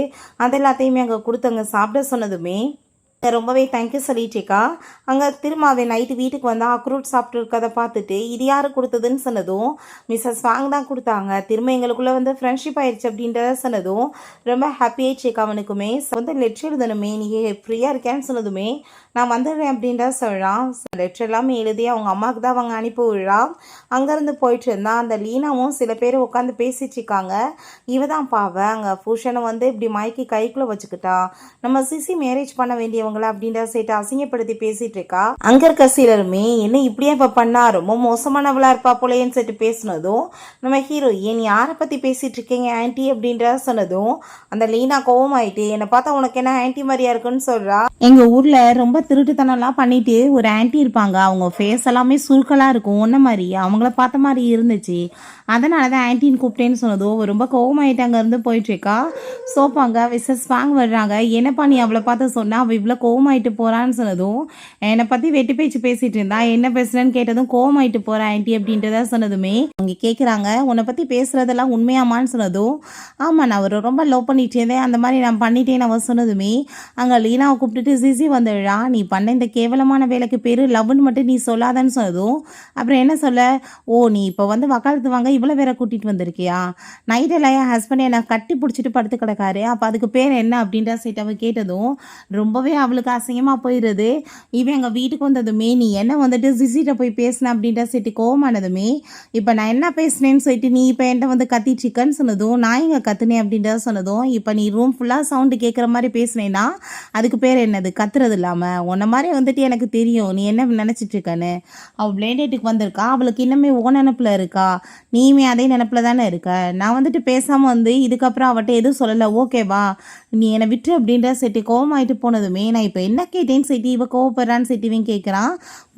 அது எல்லாத்தையுமே அங்கே கொடுத்தவங்க சாப்பிட சொன்னதுமே ரொம்பவே தேங்க்யூ சொல்லிட்டேக்கா. அங்கே திரும்ப அவன் நைட்டு வீட்டுக்கு வந்தால் அக்ரூட் சாப்பிட்டு இருக்கதை பார்த்துட்டு, இது யார் கொடுத்ததுன்னு சொன்னதும், மிஸ்ஸஸ் வாங் தான் கொடுத்தாங்க, திரும்ப எங்களுக்குள்ளே வந்து ஃப்ரெண்ட்ஷிப் ஆயிடுச்சு அப்படின்றத சொன்னதும் ரொம்ப ஹாப்பி ஆயிடுச்சேக்கா. அவனுக்குமே வந்து லெட்டர் எழுதணுமே, நீ ஃப்ரீயாக இருக்கேன்னு சொன்னதுமே நான் வந்துடுறேன் அப்படின்றத சொல்கிறான். லெட்டர் எல்லாமே எழுதி அவங்க அம்மாவுக்கு தான் அவங்க அனுப்பி விடுறான். அங்கேருந்து போயிட்டு இருந்தான். அந்த லீனாவும் சில பேர் உட்காந்து பேசிட்டு இருக்காங்க. இவ தான் பாவ அங்கே பூஷனை வந்து இப்படி மயக்கி கைக்குள்ளே வச்சுக்கிட்டா, நம்ம சிசி மேரேஜ் பண்ண வேண்டியவங்கள அப்படின்ற சேர்த்து அசிங்கப்படுத்தி பேசிட்டு இருக்கா. அங்க இருக்க சிலருமே என்ன இப்படியே இப்ப பண்ணா, ரொம்ப மோசமானவளா இருப்பா போலேன்னு சொல்லிட்டு பேசினதும், நம்ம ஹீரோயின் யாரை பத்தி பேசிட்டு இருக்கீங்க ஆன்டி அப்படின்ற சொன்னதும் அந்த லீனா கோவமாயிட்டு, என்னை பார்த்தா உனக்கு என்ன ஆன்டி மாதிரியா இருக்குன்னு சொல்றா. எங்க ஊர்ல ரொம்ப திருட்டுத்தனம்லாம் பண்ணிட்டு ஒரு ஆன்டி இருப்பாங்க, அவங்க ஃபேஸ் எல்லாமே சுருக்கலா இருக்கும், ஒன்ன மாதிரி அவங்கள பார்த்த மாதிரி இருந்துச்சு, அதனால தான் ஆன்டின்னு கூப்பிட்டேன்னு சொன்னதும் ரொம்ப கோவமாயிட்டு அங்க இருந்து போயிட்டு இருக்கா. சோப்பாங்க மிஸ்ஸஸ் வாங் வர்றாங்க. என்னப்பா நீ அவளை பார்த்து சொன்னா, அவள் இவ்வளோ கோவமாயிட்டு போறான்னு சொன்னதும், என்னை பத்தி வெட்டி பேச்சு பேசிட்டு இருந்தா, என்ன பேசுறேன்னு கேட்டதும் கோவமாயிட்டு போறா ஆன்டி அப்படின்றத சொன்னதுமே அவங்க கேட்குறாங்க, உன்னை பத்தி பேசுறதெல்லாம் உண்மையாமான்னு சொன்னதும், ஆமா நான் அவர் ரொம்ப லவ் பண்ணிட்டு இருந்தேன், அந்த மாதிரி நான் பண்ணிட்டேன்னு அவன் சொன்னதுமே அங்கே லீனாவை கூப்பிட்டுட்டு சிசி வந்துடுறா. நீ பண்ண இந்த கேவலமான வேலைக்கு பேர் லவ்னு மட்டும் நீ சொல்லாதன்னு சொன்னதும், அப்புறம் என்ன சொல்ல, ஓ நீ இப்போ வந்து வக்காலத்து வாங்க இவ்வளோ வேற கூட்டிகிட்டு வந்திருக்கியா, நைட்டெல்லாம் என் ஹஸ்பண்ட் என்னை கட்டி பிடிச்சிட்டு படுத்து கிடக்காரு, அப்போ அதுக்கு பேர் என்ன அப்படின்ற சைட் அவள் கேட்டதும் ரொம்பவே அவளுக்கு அசிங்கமாக போயிடுது. இவன் எங்கள் வீட்டுக்கு வந்ததுமே நீ என்ன வந்துட்டு ஜிசிட்ட போய் பேசின அப்படின்ற சொல்லிட்டு கோவமானதுமே, இப்போ நான் என்ன பேசினேன்னு சொல்லிட்டு நீ இப்போ என்கிட்ட வந்து கத்திச்சிக்கன்னு சொன்னதும், நான் இங்கே கத்துனேன் அப்படின்றத சொன்னதும், இப்போ நீ ரூம் ஃபுல்லாக சவுண்டு கேட்குற மாதிரி பேசினேன்னா அதுக்கு பேர் என்னது? கத்துறது இல்லாமல் உன்ன மாதிரி வந்துட்டு எனக்கு தெரியும் நீ என்ன நினச்சிட்டு இருக்கன்னு. அவள் பிளேண்டேட்டுக்கு வந்திருக்கா, அவளுக்கு இன்னுமே ஓ நினப்பில் இருக்கா, நீயுமே அதே நினப்பில் தானே இருக்க. நான் வந்துட்டு பேசாமல் வந்து இதுக்கப்புறம் அவட்ட எதுவும் சொல்லலை, ஓகேவா, நீ என்னை விட்டு அப்படின்ற செட்டி கோவமாயிட்டு போனதுமே, நான் இப்போ என்ன கேட்டேன்னு செட்டி இவ கோவப்படுறான்னு செட்டிவன் கேட்குறான்.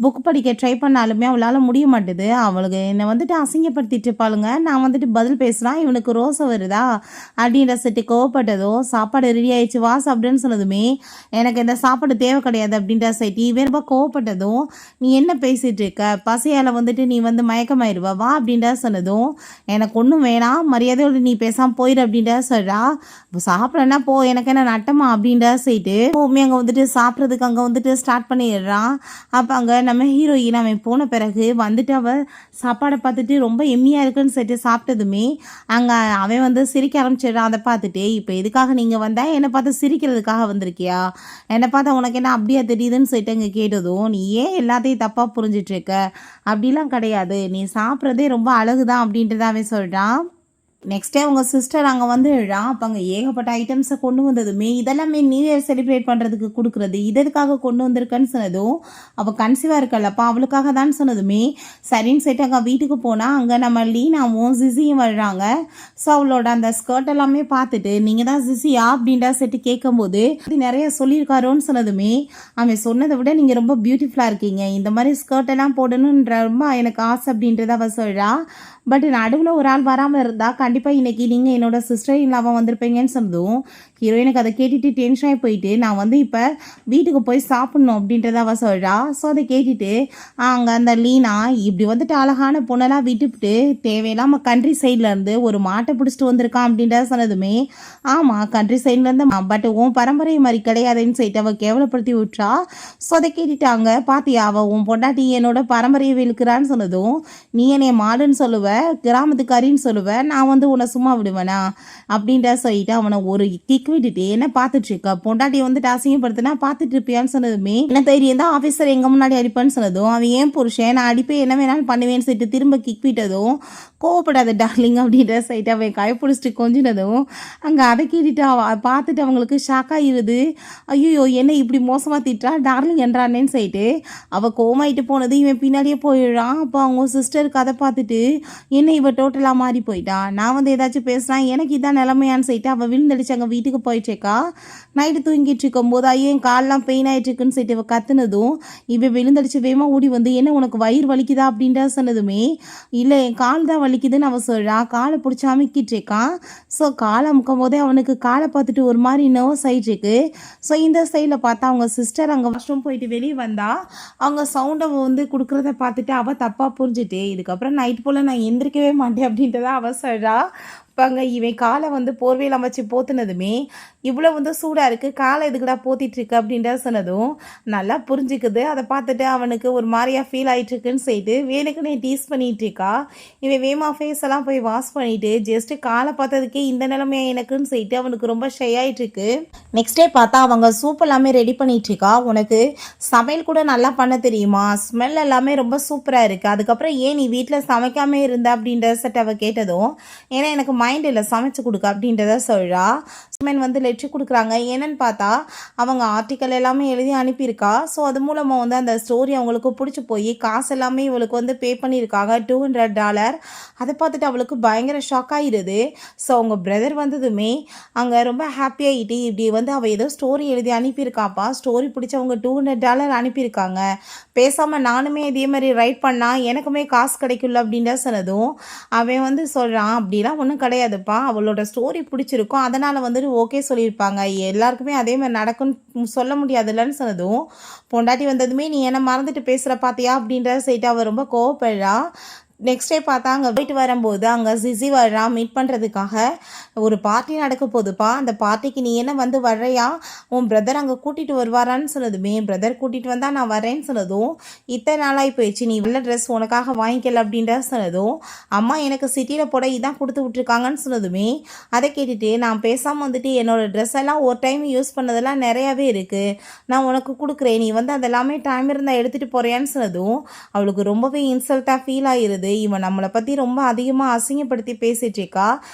புக் படிக்க ட்ரை பண்ணாலுமே அவளால் முடிய மாட்டுது. அவளுக்கு என்னை வந்துட்டு அசிங்கப்படுத்திட்டு இருப்பாளுங்க. நான் வந்துட்டு பதில் பேசுகிறான், இவனுக்கு ரோசை வருதா அப்படின்ற செட்டி கோவப்பட்டதோ, சாப்பாடு ரெடி ஆயிடுச்சு வா சாப்பிடுன்னு சொன்னதுமே, எனக்கு இந்த சாப்பாடு தேவை கிடையாது அப்படின்ற செட்டி இவன் ரொம்ப கோவப்பட்டதும், நீ என்ன பேசிகிட்டு இருக்க, பசையால் வந்துட்டு நீ வந்து மயக்கமாயிருவா வா அப்படின்ற சொன்னதும், எனக்கு ஒன்றும் வேணாம் மரியாதையோடு நீ பேசாமல் போயிடு அப்படின்ற சொல்கிறா. இப்போ சாப்பிட்றேன்னா போ, எனக்கு என்ன நட்டமா அப்படின்ற சொல்லிட்டு எப்போவுமே அங்கே வந்துட்டு சாப்பிட்றதுக்கு அங்கே வந்துட்டு ஸ்டார்ட் பண்ணிடுறான். அப்போ அங்கே நம்ம ஹீரோயின் அவன் போன பிறகு வந்துட்டு அவள் சாப்பாடை பார்த்துட்டு ரொம்ப எம்மியாக இருக்குன்னு சொல்லிட்டு சாப்பிட்டதுமே அங்கே அவன் வந்து சிரிக்க ஆரம்பிச்சிடுறான். அதை பார்த்துட்டு, இப்போ எதுக்காக நீங்கள் வந்தால் என்னை பார்த்து சிரிக்கிறதுக்காக வந்திருக்கியா, என்னை பார்த்தா உனக்கு என்ன அப்படியா தெரியுதுன்னு சொல்லிட்டு அங்கே கேட்டதும், நீ ஏன் எல்லாத்தையும் தப்பாக புரிஞ்சிட்ருக்க, அப்படிலாம் கிடையாது, நீ சாப்பிட்றதே ரொம்ப அழகுதான் அப்படின்ட்டு அவன் சொல்கிறான். நெக்ஸ்ட் டே உங்கள் சிஸ்டர் அங்கே வந்து அப்போ அங்கே ஏகப்பட்ட ஐட்டம்ஸை கொண்டு வந்ததுமே, இதெல்லாமே நியூ இயர் செலிப்ரேட் பண்ணுறதுக்கு கொடுக்குறது, இதற்காக கொண்டு வந்திருக்கேன்னு சொன்னதும், அவள் கன்சீவாக இருக்கல்லப்பா அவளுக்காக தான் சொன்னதுமே, சரின்னு சொல்லிட்டு அங்கே வீட்டுக்கு போனால் அங்கே நம்ம லீனாவும் ஜிசியும் வர்றாங்க. ஸோ அவளோட அந்த ஸ்கர்ட் எல்லாமே பார்த்துட்டு, நீங்கள் தான் ஜிசியா அப்படின்றா செட்டு கேட்கும்போது அது நிறைய சொல்லியிருக்காரோன்னு சொன்னதுமே, அவன் சொன்னதை விட நீங்கள் ரொம்ப பியூட்டிஃபுல்லாக இருக்கீங்க, இந்த மாதிரி ஸ்கர்ட் எல்லாம் போடணுன்ற ரொம்ப எனக்கு ஆசை அப்படின்றத அவள் சொல்கிறா. பட் நடுவில் ஒரு ஆள் வராமல் இருந்தால் கண்டிப்பாக இன்றைக்கி நீங்கள் என்னோட சிஸ்டர் இல்லாமல் வந்திருப்பீங்கன்னு சொன்னதும், ஹீரோயினுக்கு அதை கேட்டுட்டு டென்ஷன் ஆகி போயிட்டு, நான் வந்து இப்போ வீட்டுக்கு போய் சாப்பிட்ணும் அப்படின்றத அவள் சொல்கிறா. ஸோ அதை கேட்டுட்டு அங்கே அந்த லீனா இப்படி வந்துட்டு அழகான பொண்ணெல்லாம் விட்டுவிட்டு தேவையில்லாமல் கண்ட்ரி சைட்லேருந்து ஒரு மாட்டை பிடிச்சிட்டு வந்திருக்கான் அப்படின்றத சொன்னதுமே, ஆமாம் கண்ட்ரி சைட்லேருந்து பட் உன் பரம்பரை மாதிரி கிடையாதுன்னு சொல்லிட்டு அவள் கேவலப்படுத்தி விட்றா. ஸோ அதை கேட்டுட்டாங்க, பாத்தியா அவள் உன் பொண்டாட்டி என்னோட பரம்பரையை விழுக்கிறான்னு சொன்னதும், நீ என்னை மாடுன்னு சொல்லுவ, கிராமத்துக்காரின்னு சொல்லுவேன், நான் வந்து உன்னை சும்மா விடுவேனா அப்படின்ற சொல்லிட்டு அவனை ஒரு கிக் விட்டுட்டு, என்ன பார்த்துட்டு இருக்க, பொண்டாட்டியை வந்துட்டு அசிங்கப்படுத்தினா பார்த்துட்டு இருப்பியான்னு சொன்னதுமே, என்ன தைரியம் தான் ஆஃபீஸர் எங்கள் முன்னாடி அடிப்பேன்னு சொன்னதும், அவன் ஏன் புருஷன் நான் அடிப்பேன் என்ன வேணாலும் பண்ணுவேன்னு சொல்லிட்டு திரும்ப கிக் விட்டதும், கோவப்படாத டார்லிங் அப்படின்ற சைட்டு அவன் கைப்பிடிச்சிட்டு கொஞ்சினதும் அங்கே அதை கேட்டுட்டு பார்த்துட்டு அவங்களுக்கு ஷாக் ஆகிடுது. ஐயோ என்ன இப்படி மோசமாக திட்டா டார்லிங் என்றானேன்னு சொல்லிட்டு அவள் கோமாயிட்டு போனது இவன் பின்னாடியே போயிடுறான். அப்போ அவங்க சிஸ்டருக்கு அதை பார்த்துட்டு, என்ன இவ டோட்டலாக மாறி போயிட்டா, நான் வந்து ஏதாச்சும் பேசுனா எனக்கு இதான் நிலமையான்னு சொல்லிட்டு அவள் விழுந்தடிச்சு அங்கே வீட்டுக்கு போயிட்டேக்கா. நைட்டு தூங்கிட்டு இருக்கும்போது ஐயோ என் கால்லாம் பெயின் ஆகிட்டு இருக்குன்னு சொல்லிட்டு இவள் கத்துனதும், இவன் விழுந்தடிச்சு வேகமாக ஓடி வந்து, என்ன உனக்கு வயிறு வலிக்குதா அப்படின்ற சொன்னதுமே, இல்லை என் கால் தான் வலிக்குதுன்னு அவள் சொல்கிறா. காலை பிடிச்சி அமுக்கிட்டுருக்கான். ஸோ காலை அமுக்கும் போதே அவனுக்கு காலை பார்த்துட்டு ஒரு மாதிரி நர்வஸ் ஆகிட்டுருக்கு. ஸோ இந்த சைடில் பார்த்தா அவங்க சிஸ்டர் அங்கே வாஷ்ரூம் போயிட்டு வெளியே வந்தா. அவங்க சவுண்டை வந்து கொடுக்குறத பார்த்துட்டு அவள் தப்பாக புரிஞ்சுட்டு, இதுக்கப்புறம் நைட் போல் நான் எந்திரிக்கவே மாட்டேன் அப்படின்றத அவள் சொல்கிறா. இப்போ அங்கே இவன் காலை வந்து போர்வையில் அமைச்சு போத்துனதுமே, இவ்வளோ வந்து சூடாக இருக்குது, காலை எதுக்குடா போத்திட்டுருக்கு அப்படின்றத சொன்னதும் நல்லா புரிஞ்சுக்குது. அதை பார்த்துட்டு அவனுக்கு ஒரு மாதிரியாக ஃபீல் ஆகிட்டுருக்குன்னு சொல்லிட்டு வேணுக்குன்னு டீஸ் பண்ணிகிட்ருக்கா. இவன் வேமா ஃபேஸ் எல்லாம் போய் வாஷ் பண்ணிவிட்டு ஜஸ்ட்டு காலை பார்த்ததுக்கே இந்த நிலைமையாக எனக்குன்னு சொல்லிட்டு அவனுக்கு ரொம்ப ஷை ஆகிட்டுருக்கு. நெக்ஸ்ட் டே பார்த்தா அவங்க சூப் எல்லாமே ரெடி பண்ணிகிட்ருக்கா. உனக்கு சமையல் கூட நல்லா பண்ண தெரியுமா, ஸ்மெல் எல்லாமே ரொம்ப சூப்பராக இருக்குது, அதுக்கப்புறம் ஏன் நீ வீட்டில் சமைக்காமல் இருந்த அப்படின்ற செட் அவள் கேட்டதும், ஏன்னா எனக்கு மைண்ட் இல்லை சமைச்சு கொடுக்க அப்படின்றத சொல்கிறா. வந்து லெட்ரு கொடுக்குறாங்க. என்னன்னு பார்த்தா அவங்க ஆர்டிக்கல் எல்லாமே எழுதி அனுப்பியிருக்கா. ஸோ அது மூலமாக வந்து அந்த ஸ்டோரி அவங்களுக்கு பிடிச்சி போய் காசு எல்லாமே இவளுக்கு வந்து பே பண்ணியிருக்காங்க $200. அதை பார்த்துட்டு அவளுக்கு பயங்கர ஷாக் ஆகிடுது. ஸோ அவங்க பிரதர் வந்ததுமே அங்கே ரொம்ப ஹாப்பியாகிட்டு, இப்படி வந்து அவள் ஏதோ ஸ்டோரி எழுதி அனுப்பியிருக்காப்பா, ஸ்டோரி பிடிச்சவங்க $200 அனுப்பியிருக்காங்க, பேசாமல் நானுமே இதே மாதிரி ரைட் பண்ணால் எனக்குமே காசு கிடைக்கும்ல அப்படின்ற சொன்னதும், அவன் வந்து சொல்கிறான், அப்படிலாம் ஒன்றும் கிடையாதுப்பா, அவளோட ஸ்டோரி பிடிச்சிருக்கும் அதனால் வந்துட்டு ஓகே சொல்லியிருப்பாங்க, எல்லாருக்குமே அதே மாதிரி நடக்கும்னு சொல்ல முடியாதுல்லன்னு சொன்னதும், பொண்டாட்டி வந்ததுமே நீ என்ன மறந்துட்டு பேசுகிற பார்த்தியா அப்படின்ற சைட்டு அவள் ரொம்ப கோவப்படுறா. நெக்ஸ்ட் டே பார்த்தா அங்கே போயிட்டு வரும்போது அங்கே சிசி வர்றா மீட் பண்ணுறதுக்காக. ஒரு பார்ட்டி நடக்க போகுதுப்பா, அந்த பார்ட்டிக்கு நீ என்ன வந்து வர்றையா, உன் பிரதர் அங்கே கூட்டிகிட்டு வருவாரான்னு சொன்னதுமே, பிரதர் கூட்டிகிட்டு வந்தால் நான் வரேன்னு சொன்னதும், இத்தனை நாளாகி போயிடுச்சு நீ நல்ல ட்ரெஸ் உனக்காக வாங்கிக்கல அப்படின்ற சொன்னதும், அம்மா எனக்கு சிட்டியில் போட இதான் கொடுத்து விட்ருக்காங்கன்னு சொன்னதுமே, அதை கேட்டுட்டு நான் பேசாமல் வந்துட்டு என்னோடய ட்ரெஸ் எல்லாம் ஒரு டைம் யூஸ் பண்ணதெல்லாம் நிறையாவே இருக்குது, நான் உனக்கு கொடுக்குறேன், நீ வந்து அதெல்லாமே டைம் இருந்தால் எடுத்துகிட்டு போறியான்னு சொன்னதும் அவளுக்கு ரொம்பவே இன்சல்ட்டாக ஃபீல் ஆகிருது. இவன் நம்மளை பற்றி ரொம்ப அதிகமாக அசிங்கப்படுத்தி பேசிட்டு இருக்கா.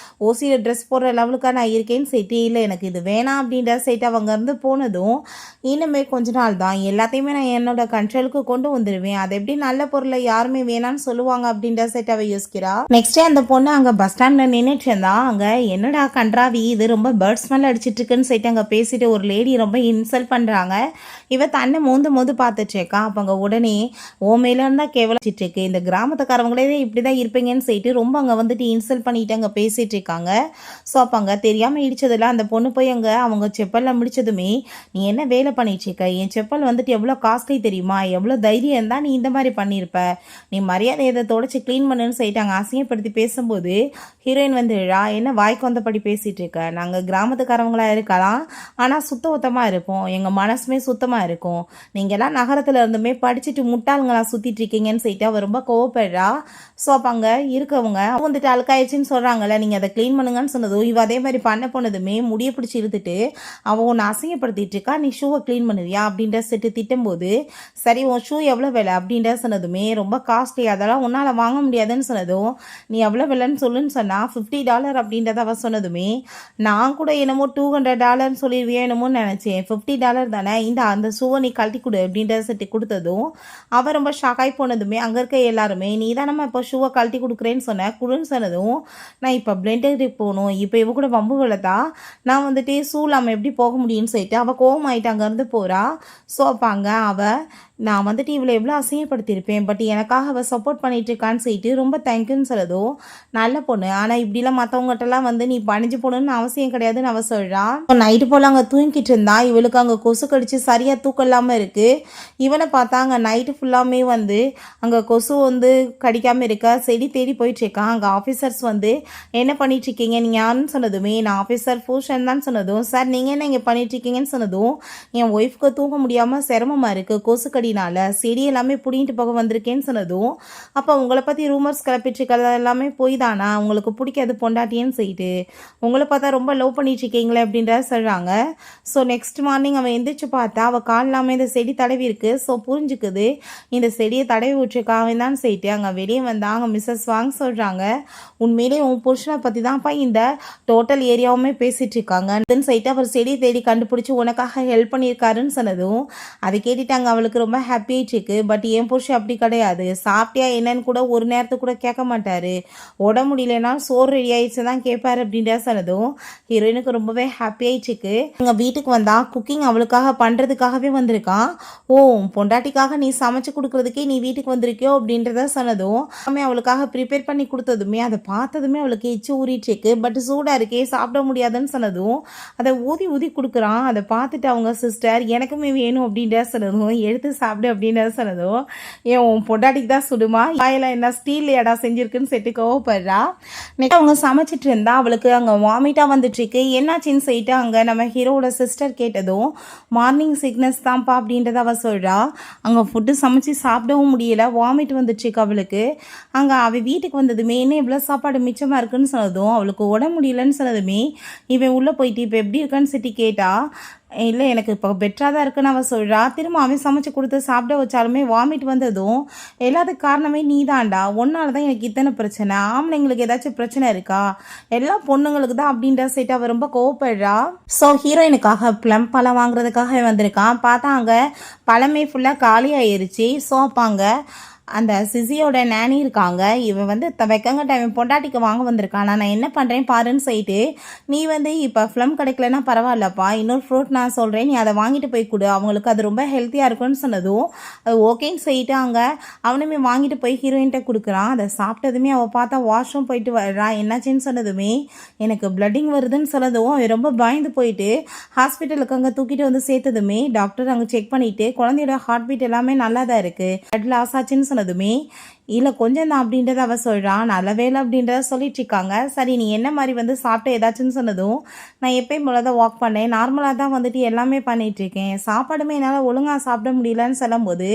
ஓசியில் ட்ரெஸ் போடுற லெவலுக்காக நான் இருக்கேன்னு சொல்லிட்டு, இல்லை எனக்கு இது வேணாம் அப்படின்ற சைட்டு அவங்க இருந்து போனதும், இன்னுமே கொஞ்ச நாள் தான் எல்லாத்தையுமே நான் என்னோட கண்ட்ரோலுக்கு கொண்டு வந்துடுவேன், அது எப்படி நல்ல பொருளை யாருமே வேணான்னு சொல்லுவாங்க அப்படின்ற சைட்டு அவள் யோசிக்கிறா. நெக்ஸ்டே அந்த பொண்ணு அங்கே பஸ் ஸ்டாண்டில் நின்றுட்டு இருந்தா. அங்கே என்னடா கன்றாவி இது ரொம்ப பேர்ட் ஸ்மெல் அடிச்சிட்டு இருக்குன்னு சொல்லிட்டு அங்கே பேசிட்டு ஒரு லேடி ரொம்ப இன்சல்ட் பண்ணுறாங்க. இவ தன்னை மோந்து பார்த்துட்டு இருக்கா. அப்போ அங்கே உடனே ஓ மேலே இருந்தால் கேவலிச்சிட்டு இருக்கு, இந்த கிராமத்துக்காரவங்களே இப்படி தான் இருப்பீங்கன்னு சொல்லிட்டு ரொம்ப அங்கே வந்துட்டு இன்சல்ட் பண்ணிட்டு அங்கே பேசிகிட்டு இருக்காங்க. ஸோ அப்போ அங்கே தெரியாமல் இடிச்சதில் அந்த பொண்ணு போய் அங்கே அவங்க செப்பலில் முடிச்சதுமே, நீ என்ன வேலை பண்ணிட்டு இருக்க, என் செப்பல் வந்துட்டு எவ்வளோ காஸ்ட்லி தெரியுமா, எவ்வளோ தைரியம் இருந்தால் நீ இந்த மாதிரி பண்ணியிருப்ப, நீ மரியாதை எதை தொடச்சி க்ளீன் பண்ணுன்னு சொல்லிட்டு அங்கே அசிங்கப்படுத்தி பேசும்போது ஹீரோயின் வந்து என்ன வாய்க்கு வந்தபடி பேசிகிட்டு இருக்க, நாங்கள் கிராமத்துக்காரவங்களாக இருக்கலாம், ஆனால் சுத்தமாக இருப்போம், எங்கள் மனசுமே சுத்தமாக இருக்கும், நீங்கள்லாம் நகரத்தில் இருந்துமே படிச்சுட்டு முட்டாளுங்களாம் சுற்றிட்டு இருக்கீங்கன்னு சொல்லிட்டு அவள் ரொம்ப கோவப்படுறா. ஸோ அப்போ அங்கே இருக்கவங்க வந்துட்டு அழுக்காயிடுச்சின்னு சொல்கிறாங்கல்ல, நீங்கள் அதை க்ளீன் பண்ணுங்கன்னு சொன்னதும் இவ அதே மாதிரி பண்ண போனதுமே முடிய பிடிச்சி இழுத்துட்டு அவன் உன்னை அசிங்கப்படுத்திட்டு இருக்கா, நீ ஷூவை க்ளீன் பண்ணுவியா அப்படின்ற செட்டு திட்டும்போது, சரி உன் ஷூ எவ்வளோ விலை அப்படின்ற சொன்னதுமே, ரொம்ப காஸ்ட்லி அதெல்லாம் உன்னால் வாங்க முடியாதுன்னு சொன்னதும், நீ எவ்வளோ விலைன்னு சொல்லுன்னு சொன்னால் $50 அப்படின்றத அவள் சொன்னதுமே, நான் கூட என்னமோ $200 சொல்லிடுவியா என்னமோன்னு நினச்சேன், $50 தானே, அந்த ஷூவை நீ கழட்டி கொடு அப்படின்ற செட்டு கொடுத்ததும் அவள் ரொம்ப ஷாக்காகி போனதுமே அங்கே இருக்க எல்லாருமே, நீ தான் நம்ம இப்போ ஷூவை கழட்டி கொடுக்குறேன்னு சொன்னேன், குடுன்னு சொன்னதும், நான் இப்போ பிளெண்டருக்கு போகணும், இப்போ இவ கூட வம்பு விழதா, நான் வந்துட்டு ஷூ இல்லாமல் எப்படி போக முடியும்னு சொல்லிட்டு அவள் கோவமாயிட்டு அங்கேருந்து போகிறா. ஸோ அப்போ அங்கே அவள் நான் வந்துட்டு இவளை எவ்வளோ அசிங்கப்படுத்தியிருப்பேன், பட் எனக்காக அவள் சப்போர்ட் பண்ணிட்டு இருக்கான்னு சொல்லிட்டு ரொம்ப தேங்க்யூன்னு சொல்லதும், நல்ல பொண்ணு, ஆனால் இப்படிலாம் மற்றவங்ககிட்டலாம் வந்து நீ பணிஞ்சு போகணுன்னு அவசியம் கிடையாதுன்னு அவள் சொல்கிறான். நைட்டு போல் அங்கே தூங்கிட்டு இருந்தா, இவளுக்கு அங்கே கொசு கடிச்சு சரியாக தூக்கம் இல்லாமல் இருக்குது. இவனை பார்த்தா அங்கே நைட்டு ஃபுல்லாமே வந்து அங்கே கொசு வந்து கடிக்காமல் இருக்க செடி தேடி போயிட்டுருக்கான். அங்கே ஆஃபீஸர்ஸ் வந்து என்ன பண்ணிகிட்ருக்கீங்க நீங்கள் யாருன்னு சொன்னதுமே, நான் ஆஃபீஸர் பூஷன் தான் சொன்னதும், சார் நீங்கள் என்ன இங்கே பண்ணிகிட்ருக்கீங்கன்னு சொன்னதும், என் ஒய்ஃப்க்கு தூங்க முடியாமல் சிரமமாக இருக்குது, கொசு கடினால செடி எல்லாமே பிடிங்கிட்டு போக வந்திருக்கேன்னு சொன்னதும், அப்போ உங்களை பற்றி ரூமர்ஸ் கிளப்பிட்டுருக்கிறது எல்லாமே போய் தானா, உங்களுக்கு பிடிக்காது பொண்டாட்டியன்னு சொல்லிட்டு உங்களை பார்த்தா ரொம்ப லவ் பண்ணிட்டுருக்கீங்களே அப்படின்ற சொல்கிறாங்க. ஸோ நெக்ஸ்ட் மார்னிங் அவன் எந்திரிச்சு பார்த்தா அவள் கால் இல்லாமல் இந்த செடி தடவி இருக்கு. ஸோ புரிஞ்சுக்குது இந்த செடியை தடவி விட்டுருக்காவன் தான் சொல்லிட்டு அங்கே வெளியே வந்தாங்க. மிஸ்ஸஸ் வாங்க சொல்கிறாங்க, உண்மையிலே உன் புருஷனை பற்றி தான்ப்பா இந்த டோட்டல் ஏரியாவுமே பேசிகிட்டு இருக்காங்க சொல்லிட்டு அவர் செடியை தேடி கண்டுபிடிச்சி உனக்காக ஹெல்ப் பண்ணியிருக்காருன்னு சொன்னதும் அதை கேட்டுட்டாங்க. அவளுக்கு ரொம்ப ஹாப்பி ஆயிடுச்சு. பட் என் புருஷன் அப்படி கிடையாது, சாப்பிட்டியா என்னன்னு கூட ஒரு நேரத்துக்கு கூட கேட்க மாட்டார், உடம்பு முடியலன்னா சோறு ரெடி ஆயிடுச்சு தான் கேட்பாரு அப்படின்ற சொன்னதும் ஹீரோயினுக்கு ரொம்பவே ஹாப்பி ஆயிடுச்சுக்கு. எங்கள் வீட்டுக்கு வந்தா குக்கிங் அவளுக்காக பண்ணுறதுக்காகவே வந்திருக்கான். ஓ பொண்டாட்டிக்காக நீ சமைச்சு கொடுக்குறதுக்கே நீ வீட்டுக்கு வந்திருக்கியோ அப்படின்றத சொன்னதும் அவளுக்காக ப்ரிப்பேர் பண்ணி கொடுத்ததுமே அதை பார்த்ததுமே அவளுக்கு எச்சு ஊறிட்டுருக்கு. பட் சூடாக இருக்கே சாப்பிட முடியாதுன்னு சொன்னதும் அதை ஊதி ஊதி கொடுக்குறான். அதை பார்த்துட்டு அவங்க சிஸ்டர் எனக்குமே வேணும் அப்படின்ற சொன்னதும், எடுத்து சாப்பிடு அப்படின்ற சொன்னதும், ஏன் உன் பொண்டாட்டிக்கு தான் சுடுமா, வாயெல்லாம் என்ன ஸ்டீல் ஏடா செஞ்சுருக்குன்னு செட்டு கோவப்படுறா. நெக்ஸ்ட் அவங்க சமைச்சிட்டு இருந்தா அவளுக்கு அங்கே வாமிட்டாக வந்துட்டுருக்கு. என்னாச்சின்னு சொல்லிட்டு அங்கே நம்ம ஹீரோட சிஸ்டர் கேட்டதும், மார்னிங் சிக்னஸ் தான்ப்பா அப்படின்றத அவள் சொல்கிறா. அங்கே ஃபுட்டு சமைச்சு சாப்பிடவும் முடியல, வாமிட் வந்துட்டுருக்கு அவளுக்கு. அங்கே அவள் வீட்டுக்கு வந்ததுமே என்ன இவ்வளோ சாப்பாடு மிச்சமாக இருக்குன்னு சொன்னதும் அவளுக்கு உடம்பு முடியலன்னு சொன்னதுமே இவன் உள்ளே போயிட்டு இப்போ எப்படி இருக்கான்னு சிட்டி கேட்டா, இல்லை எனக்கு இப்போ பெட்டராக தான் இருக்குன்னு அவள் சொல்கிறா. திரும்ப அவன் சமைச்சு கொடுத்து சாப்பிட வச்சாலுமே வாமிட் வந்ததும் எல்லாத்துக்கு காரணமே நீ தான்டா, ஒன்னால தான் எனக்கு இத்தனை பிரச்சனை, ஆம்பளைங்களுக்கு ஏதாச்சும் பிரச்சனை இருக்கா, எல்லா பொண்ணுங்களுக்கு தான் அப்படின்ற சைட்டு அவள் ரொம்ப கோவப்படுறா. ஸோ ஹீரோயினுக்காக ப்ளம் பழம் வாங்குறதுக்காக வந்திருக்கான். பார்த்தா அங்கே பழமே ஃபுல்லாக காலி ஆயிடுச்சு. ஸோ அப்போ அங்கே அந்த சிசியோட நேனி இருக்காங்க. இவன் வந்து வைக்கங்கிட்ட அவன் பொண்டாட்டிக்கு வாங்க வந்திருக்கான். நான் என்ன பண்ணுறேன் பாருன்னு சொல்லிட்டு, நீ வந்து இப்போ ஃப்ளம் கிடைக்கலன்னா பரவாயில்லப்பா, இன்னொரு ஃப்ரூட் நான் சொல்கிறேன், நீ அதை வாங்கிட்டு போய் கொடு, அவங்களுக்கு அது ரொம்ப ஹெல்த்தியாக இருக்குன்னு சொன்னதும் அது ஓகேன்னு சொல்லிட்டு அங்கே அவனுமே வாங்கிட்டு போய் ஹீரோயின்கிட்ட கொடுக்குறான். அதை சாப்பிட்டதுமே அவள் பார்த்தா வாஷ்ரூம் போயிட்டு வர்றான். என்னாச்சுன்னு சொன்னதுமே எனக்கு பிளட்டிங் வருதுன்னு சொன்னதும் அவன் ரொம்ப பயந்து போயிட்டு ஹாஸ்பிட்டலுக்கு அங்கே தூக்கிட்டு வந்து சேர்த்ததுமே டாக்டர் அங்கே செக் பண்ணிவிட்டு குழந்தையோட ஹார்ட் பீட் எல்லாமே நல்லா தான் இருக்குது, பிளட் லாஸ் ஆச்சுன்னு சொன்னதுமே இல்லை கொஞ்சம் தான் அப்படின்றத அவள் சொல்கிறான். நல்ல வேலை அப்படின்றத சொல்லிட்டு இருக்காங்க. சரி நீ என்ன மாதிரி வந்து சாப்பிட்ட ஏதாச்சுன்னு சொன்னதும், நான் எப்பயும் போல தான் வாக் பண்ணேன், நார்மலாக தான் வந்துட்டு எல்லாமே பண்ணிகிட்ருக்கேன், சாப்பாடுமே என்னால் ஒழுங்காக சாப்பிட முடியலன்னு சொல்லும்போது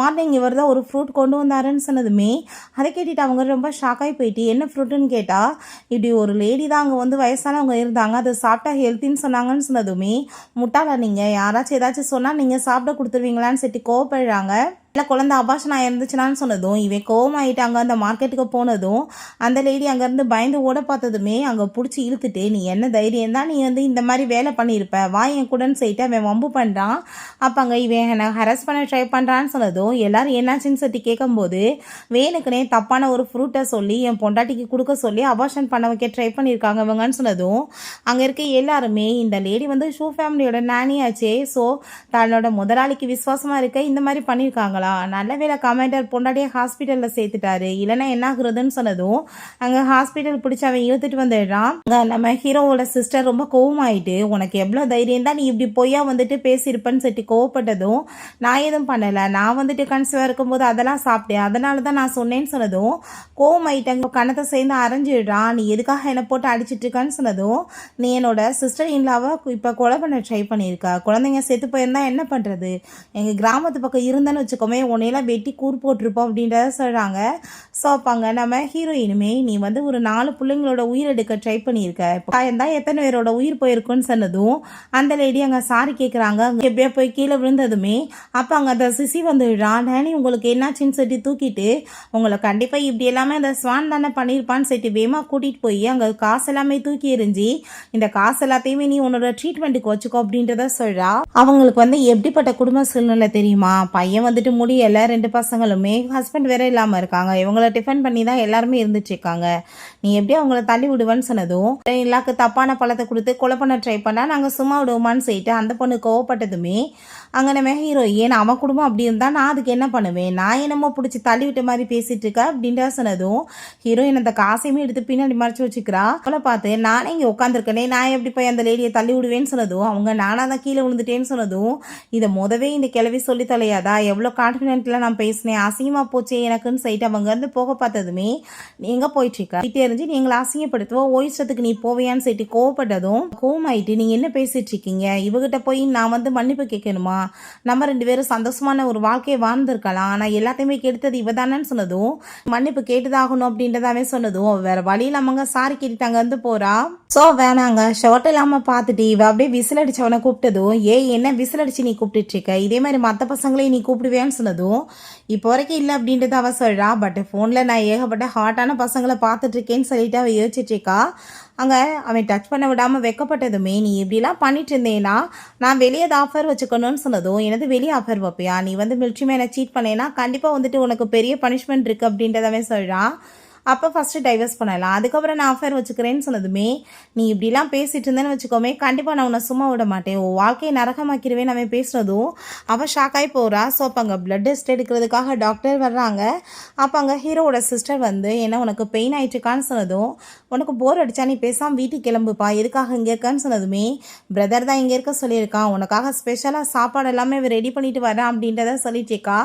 மார்னிங் இவர் தான் ஒரு ஃப்ரூட் கொண்டு வந்தாருன்னு சொன்னதுமே அதை கேட்டுட்டு அவங்க ரொம்ப ஷாக்காகி போயிட்டு என்ன ஃப்ரூட்டுன்னு கேட்டால் இப்படி ஒரு லேடி தான் அங்கே வந்து வயசானவங்க இருந்தாங்க, அதை சாப்பிட்டா ஹெல்த்தின்னு சொன்னாங்கன்னு சொன்னதுமே முட்டாளா நீங்கள் யாராச்சும் ஏதாச்சும் சொன்னால் நீங்கள் சாப்பிட கொடுத்துருவீங்களான்னு சொல்லிட்டு கோவப்படுறாங்க. இல்லை குழந்தை அபாஷன் ஆயிருந்துச்சுனான்னு சொன்னதும் இவன் கோவமாயிட்டு அங்கே அந்த மார்க்கெட்டுக்கு போனதும் அந்த லேடி அங்கேருந்து பயந்து ஓட பார்த்ததுமே அங்கே பிடிச்சி இழுத்துட்டு நீ என்ன தைரியம் தான் நீ வந்து இந்த மாதிரி வேலை பண்ணியிருப்ப வா என் கூடன்னு சொல்லிட்டு அவன் வம்பு பண்ணுறான். அப்போ அங்கே இவன் என்னை ஹரஸ் பண்ண ட்ரை பண்ணுறான்னு சொன்னதும் எல்லாரும் என்னாச்சுன்னு சொல்லி கேட்கும்போது வேணுக்குனே தப்பான ஒரு ஃப்ரூட்டை சொல்லி என் பொண்டாட்டிக்கு கொடுக்க சொல்லி அபாஷன் பண்ண வைக்க ட்ரை பண்ணியிருக்காங்க இவங்கன்னு சொன்னதும் அங்கே இருக்க எல்லாருமே இந்த லேடி வந்து ஷூ ஃபேமிலியோட நானியாச்சே, ஸோ தன்னோட முதலாளிக்கு விசுவாசமாக இருக்க இந்த மாதிரி பண்ணியிருக்காங்க, நல்ல வேலை கமாண்டர் பொண்டாட்டியை ஹாஸ்பிட்டலில் சேர்த்துட்டாரு, இல்லைன்னா என்ன ஆகுறதுன்னு சொன்னதும் அங்கே ஹாஸ்பிட்டல் பிடிச்சி அவன் இழுத்துட்டு வந்துடுறான். நம்ம ஹீரோவோட சிஸ்டர் ரொம்ப கோவமாயிட்டு உனக்கு எவ்வளோ தைரியம் தான் நீ இப்படி பொய்யா வந்துட்டு பேசியிருப்பேன்னு சொல்லிட்டு கோவப்பட்டதும் நான் எதுவும் பண்ணலை, நான் வந்துட்டு கன்சீவாக இருக்கும்போது அதெல்லாம் சாப்பிட்டேன், அதனால தான் நான் சொன்னேன்னு சொன்னதும் கோவமாயிட்டாங்க கணத்தை சேர்ந்து அரைஞ்சிடுறான். நீ எதுக்காக என்னை போட்டு அடிச்சிட்டு இருக்கான்னு சொன்னதும் நீ என்னோட சிஸ்டர் இன்லாவை இப்போ கொலை பண்ண ட்ரை பண்ணியிருக்க, குழந்தைங்க செத்து போயிருந்தா என்ன பண்ணுறது, எங்கள் கிராமத்து பக்கம் இருந்தேன்னு வச்சுக்கோ உன்னையெல்லாம் வெட்டி கூறு போட்டிருப்போம் அப்படின்றத சொல்கிறாங்க. ஸோ அப்பாங்க நம்ம ஹீரோயினுமே நீ வந்து ஒரு 4 பிள்ளைங்களோட உயிர் எடுக்க ட்ரை பண்ணியிருக்க, இருந்தா எத்தனை பேரோட உயிர் போயிருக்குன்னு சொன்னதும் அந்த லேடி அங்கே சாரி கேட்குறாங்க. எப்படியா போய் கீழே விழுந்ததுமே அப்போ அங்கே அந்த சிசி வந்துடுறான். டேனி உங்களுக்கு என்னாச்சுன்னு சொல்லி தூக்கிட்டு உங்களை கண்டிப்பாக இப்படி எல்லாமே அந்த ஸ்வான் தானே பண்ணியிருப்பான்னு சொல்லிட்டு வேகமாக கூட்டிகிட்டு போய் அங்கே காசு எல்லாமே தூக்கி எறிஞ்சி இந்த காசு எல்லாத்தையுமே நீ உன்னோட ட்ரீட்மெண்ட்டுக்கு வச்சுக்கோ அப்படின்றத சொல்கிறா. அவங்களுக்கு வந்து எப்படிப்பட்ட குடும்ப சூழ்நிலை தெரியுமா, பையன் வந்துட்டு முடியல, 2 பசங்களுமே ஹஸ்பண்ட் வேற இல்லாமல் இருக்காங்க, இவங்கள டிஃபெண்ட் பண்ணி தான் எல்லாருமே இருந்துட்டு இருக்காங்க, நீ எப்படி அவங்கள தள்ளி விடுவேன்னு சொன்னதும் எல்லாருக்கு தப்பான பழத்தை கொடுத்து கொலை பண்ண ட்ரை பண்ணா நாங்கள் சும்மா விடுவோமான்னு சொல்லிட்டு அந்த பொண்ணு கோவப்பட்டதுமே அங்கே நம்ம ஹீரோயின் அவன் குடும்பம் அப்படி இருந்தால் நான் அதுக்கு என்ன பண்ணுவேன், நான் என்னமோ பிடிச்சி தள்ளி விட்ட மாதிரி பேசிட்டு இருக்க அப்படின்ற சொன்னதும் ஹீரோயின் அந்த காசையுமே எடுத்து பின்னாடி மறைச்சு வச்சுக்கிறா. அவளை பார்த்து நானே இங்கே உட்காந்துருக்கேனே நான் எப்படி போய் அந்த லேடியை தள்ளி விடுவேன்னு சொன்னதும் அவங்க நானாக தான் கீழே விழுந்துட்டேன்னு சொன்னதும் இதை முதவே இந்த கிளவி சொல்லி தொலையாதா, எவ்வளோ கான்ஃபிடென்ட்டில் நான் பேசினேன், அசிங்கமாக போச்சே எனக்குன்னு சொல்லிட்டு அவங்க வந்து போக பார்த்ததுமே நீ எங்கே போயிட்டுருக்க தெரிஞ்சு நீ எங்களை அசிங்கப்படுத்துவோம் ஓய்ச்சத்துக்கு நீ போவியான்னு சொல்லிட்டு கோவப்பட்டதும் கோவமாயிட்டு நீங்கள் என்ன பேசிட்டு இருக்கீங்க, இவகிட்ட போய் நான் வந்து மன்னிப்பு கேட்கணுமா, நம்ம 2 பேரும் சந்தோஷமான ஒரு வாழ்க்கையை வாழ்ந்திருக்கலாம், ஆனால் எல்லாத்தையுமே கெடுத்தது இவ தானேன்னு சொன்னதும் மன்னிப்பு கேட்டுதாகணும் அப்படின்றதாவே சொன்னதும் வேற வழி இல்லாமங்க சாரி கேட்டுட்டாங்க வந்து போறா. ஸோ வேணாங்க ஷர்ட் இல்லாமல் பார்த்துட்டு இவ அப்படியே விசில் அடிச்சவனை கூப்பிட்டதும் என்ன விசில் அடிச்சு நீ கூப்பிட்டு இருக்க, இதே மாதிரி மற்ற பசங்களையும் நீ கூப்பிடுவேன்னு சொன்னதும் இப்போ வரைக்கும் இல்லை அப்படின்றது அவ சொல்றா. பட் ஃபோனில் நான் ஏகப்பட்ட ஹாட்டான பசங்களை பார்த்துட்டு இருக்கேன்னு சொல்லிட்டு அவள் யோசிச்சுட்டு இருக்கா. அங்கே அவன் டச் பண்ண விடாமல் வைக்கப்பட்டதுமே நீ இப்படிலாம் பண்ணிட்டு இருந்தேன்னா நான் வெளியே ஆஃபர் வச்சுக்கணும்னு சொன்னதும் எனது வெளியே ஆஃபர் வைப்பியா, நீ வந்து மிலிட்ரி மேலே சீட் பண்ணேன்னா கண்டிப்பாக வந்துட்டு உனக்கு பெரிய பனிஷ்மெண்ட் இருக்குது அப்படின்றதவே சொல்கிறான். அப்போ ஃபஸ்ட்டு டைவர்ஸ் பண்ணலாம், அதுக்கப்புறம் நான் ஆஃபர் வச்சுக்கிறேன்னு சொன்னதுமே நீ இப்படிலாம் பேசிட்டு இருந்தேன்னு வச்சுக்கோமே கண்டிப்பாக நான் உன்னை சும்மா விட மாட்டேன், உன் வாழ்க்கையை நரகமாக்கிடுவேன் அவன் பேசுனதும் அவள் ஷாக்காகி போகிறா. ஸோ அப்போ அங்கே பிளட் டெஸ்ட் எடுக்கிறதுக்காக டாக்டர் வர்றாங்க. அப்போ அங்கே ஹீரோவோட சிஸ்டர் வந்து என்ன உனக்கு பெயின் ஆகிட்டுருக்கான்னு சொன்னதும் உனக்கு போர் அடிச்சா நீ பேசாமல் வீட்டுக்கு கிளம்புப்பா, எதுக்காக இங்கே இருக்கான்னு சொன்னதுமே பிரதர் தான் இங்கே இருக்க சொல்லியிருக்கான், உனக்காக ஸ்பெஷலாக சாப்பாடு எல்லாமே ரெடி பண்ணிட்டு வரேன் அப்படின்றத சொல்லிட்டு இருக்கா.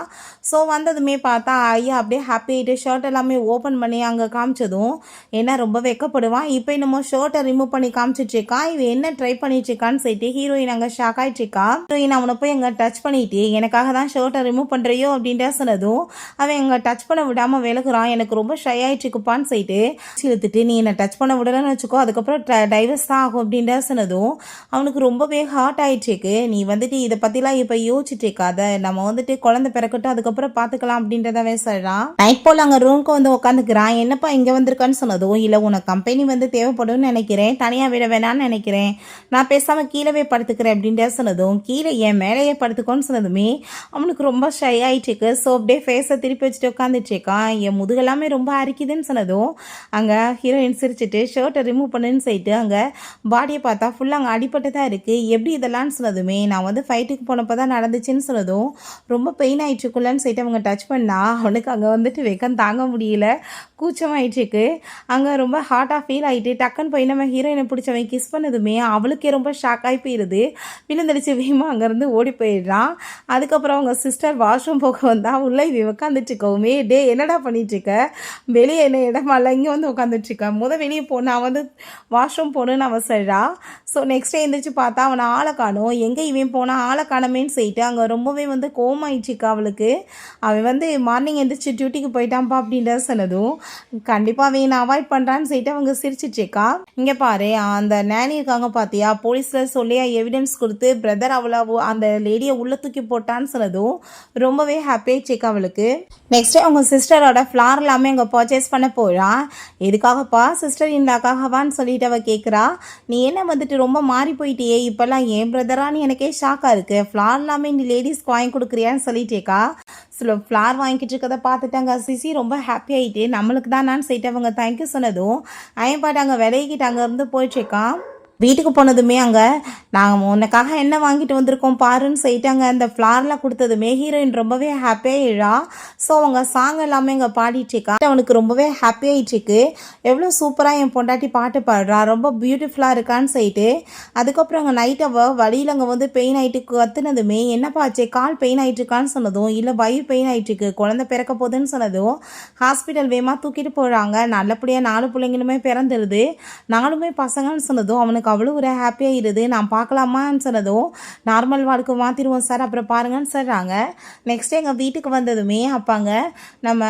ஸோ வந்ததுமே பார்த்தா ஐயா அப்படியே ஹாப்பி ஆகிட்டு ஷர்ட் எல்லாமே ஓப்பன் பண்ணி அங்கே காமிச்சதும் என்ன ரொம்ப வெக்கப்படுவான், இப்போ என்னமோ ஷர்ட்டை ரிமூவ் பண்ணி காமிச்சிட்ருக்கா, இவன் என்ன ட்ரை பண்ணிட்டுருக்கான்னு சொல்லிட்டு ஹீரோயின் அங்கே ஷாக் ஆகிட்டுருக்கா. ஹீரோயின் அவனை போய் அங்கே டச் பண்ணிட்டு எனக்காக தான் ஷர்ட்டை ரிமூவ் பண்ணுறியோ அப்படின்ற சொன்னதும் அவன் அங்கே டச் பண்ண விடாமல் விலகுறான். எனக்கு ரொம்ப ஷை ஆகிட்டுருக்குப்பான்னு சொல்லிட்டு இழுத்துட்டு நீ என்னை டச் பண்ண விடலன்னு வச்சுக்கோ அதுக்கப்புறம் டைவர்ஸ் தான் ஆகும் அப்படின்ற சொன்னதும் அவனுக்கு ரொம்பவே ஹார்ட் ஆகிட்டுருக்கு. நீ வந்துட்டு இதை பற்றிலாம் இப்போ யோசிச்சுட்டு இருக்காத, நம்ம வந்துட்டு குழந்தை பிறக்கட்டும் அதுக்கப்புறம் பார்த்துக்கலாம் அப்படின்றதாவே சொல்கிறான். நைட் போல் அங்கே ரூமுக்கு வந்து உட்காந்துக்கிறான். என்னப்பா இங்கே வந்திருக்கான்னு சொன்னதும் இல்லை உனக்கு கம்பெனி வந்து தேவைப்படும்னு நினைக்கிறேன், தனியாக விட வேணான்னு நினைக்கிறேன், நான் பேசாமல் கீழவே படுத்துக்கிறேன் அப்படின்ற சொன்னதும் கீழே என் மேலேயே படுத்துக்கோன்னு சொன்னதுமே அவனுக்கு ரொம்ப ஷை ஆகிட்டுருக்கு. ஸோ அப்படியே ஃபேஸை திருப்பி வச்சுட்டு உட்காந்துட்ருக்கான். என் முதுகெல்லாமே ரொம்ப அரிக்குதுன்னு சொன்னதும் அங்கே ஹீரோயின் சிரிச்சுட்டு ஷர்ட்டை ரிமூவ் பண்ணுன்னு சொல்லிட்டு அங்கே பாடியை பார்த்தா ஃபுல்லாக அங்கே அடிப்பட்டு தான் இருக்குது, எப்படி இதெல்லாம்னு சொன்னதுமே நான் வந்து ஃபைட்டுக்கு போனப்போ தான் நடந்துச்சுன்னு சொன்னதும் ரொம்ப பெயின் ஆகிட்டுருக்குள்ளன்னு சொல்லிட்டு அவங்க டச் பண்ணா அவனுக்கு அங்கே வந்துட்டு வெக்கம் தாங்க முடியல. கூச்சமாயிடுச்சுக்கு. அங்கே ரொம்ப ஹார்ட்டாக ஃபீல் ஆகிட்டு டக்குன்னு போய் நம்ம ஹீரோயினை பிடிச்சவன் கிஸ் பண்ணதுமே அவளுக்கே ரொம்ப ஷாக் ஆகி போயிடுது. விழுந்தடிச்சு வேகமாக அங்கேருந்து ஓடி போயிடுறான். அதுக்கப்புறம் அவங்க சிஸ்டர் வாஷ்ரூம் போக வந்தால் உள்ளே இவ உட்காந்துட்ருக்கவுமே, டே என்னடா பண்ணிகிட்ருக்க, வெளியே என்ன இடமால இங்கே வந்து உட்காந்துட்ருக்க, வெளியே போனால் வந்து வாஷ்ரூம் போகணுன்னு அவன் சொல்கிறா. ஸோ நெக்ஸ்ட் டே எழுந்திரிச்சு பார்த்தா அவனை ஆளை காணும். எங்கே இவன் போனால் ஆளை காணமேன்னு சொல்லிட்டு அங்கே ரொம்பவே வந்து கோவமாயிடுச்சுக்கா அவளுக்கு. அவன் வந்து மார்னிங் எழுந்திரிச்சு டியூட்டிக்கு போயிட்டான்ப்பா அப்படின்றத சொன்னதும் கண்டிப்பாக அவன் நான் அவாய்ட் பண்ணுறான்னு சொல்லிட்டு அவங்க சிரிச்சிட்ருக்கா. இங்கே பாரு, அந்த நேனி இருக்காங்க பார்த்தியா, போலீஸில் சொல்லியா எவிடன்ஸ் கொடுத்து பிரதர் அவளை அந்த லேடியை உள்ளே தூக்கி போட்டான்னு சொன்னதும் ரொம்பவே ஹாப்பியாகிடுச்சுக்கா அவளுக்கு. நெக்ஸ்ட்டு அவங்க சிஸ்டரோட ஃப்ளார் எல்லாமே அங்கே பர்ச்சேஸ் பண்ண போகிறான். எதுக்காகப்பா, சிஸ்டர் இந்தாக்காகவான்னு சொல்லிட்டு அவள் கேட்குறா. நீ என்ன வந்துட்டு ரொம்ப மாறி போயிட்டியே, இப்போல்லாம் ஏன் பிரதரான்னு எனக்கே ஷாக்காக இருக்குது, ஃப்ளார் எல்லாமே நீ லேடிஸ்க்கு வாங்கி கொடுக்குறியான்னு சொல்லிட்டேக்கா. சில ஃப்ளார் வாங்கிட்டு இருக்கதை பார்த்துட்டாங்க சிசி ரொம்ப ஹாப்பி ஆகிட்டு நம்மளுக்கு தான் நான் சொல்லிட்டு அவங்க தேங்க்யூ சொன்னதும் அவன் பாட்டு அங்கே விலைக்கிட்டு அங்கேருந்து போயிட்டுருக்கான். வீட்டுக்கு போனதுமே அங்கே நாங்கள் உனக்காக என்ன வாங்கிட்டு வந்திருக்கோம் பாருன்னு சொல்லிட்டாங்க. அந்த ஃப்ளார்லாம் கொடுத்ததுமே ஹீரோயின் ரொம்பவே ஹாப்பியாகிடுறா. ஸோ அவங்க சாங் எல்லாமே அங்கே பாடிட்டுருக்கா. அவனுக்கு ரொம்பவே ஹாப்பியாகிட்டுருக்கு. எவ்வளோ சூப்பராக என் பொண்டாட்டி பாட்டு பாடுறா, ரொம்ப பியூட்டிஃபுல்லாக இருக்கான்னு சொல்லிட்டு. அதுக்கப்புறம் அங்கே நைட் அவள் வழியில் அங்கே வந்து பெயின் ஆகிட்டு கத்துனதுமே என்னப்பாச்சே கால் பெயின் ஆகிட்டுருக்கான்னு சொன்னதும், இல்லை வயிறு பெயின் ஆகிட்டுருக்கு, குழந்தை பிறக்க போகுதுன்னு சொன்னதும் ஹாஸ்பிட்டல் வேகமாக தூக்கிட்டு போகிறாங்க. நல்லபடியாக 4 பிள்ளைங்களுமே பிறந்துடுது, 4மே பசங்கன்னு சொன்னதும் அவனுக்கு அவ்வளோ ஒரு ஹாப்பியாகிடுது. நான் பார்க்கலாமான்னு சொன்னதும் நார்மல் வார்டுக்கு மாற்றிடுவோம் சார், அப்புறம் பாருங்கன்னு சொல்கிறாங்க. நெக்ஸ்ட் எங்கள் வீட்டுக்கு வந்ததுமே அப்பாங்க நம்ம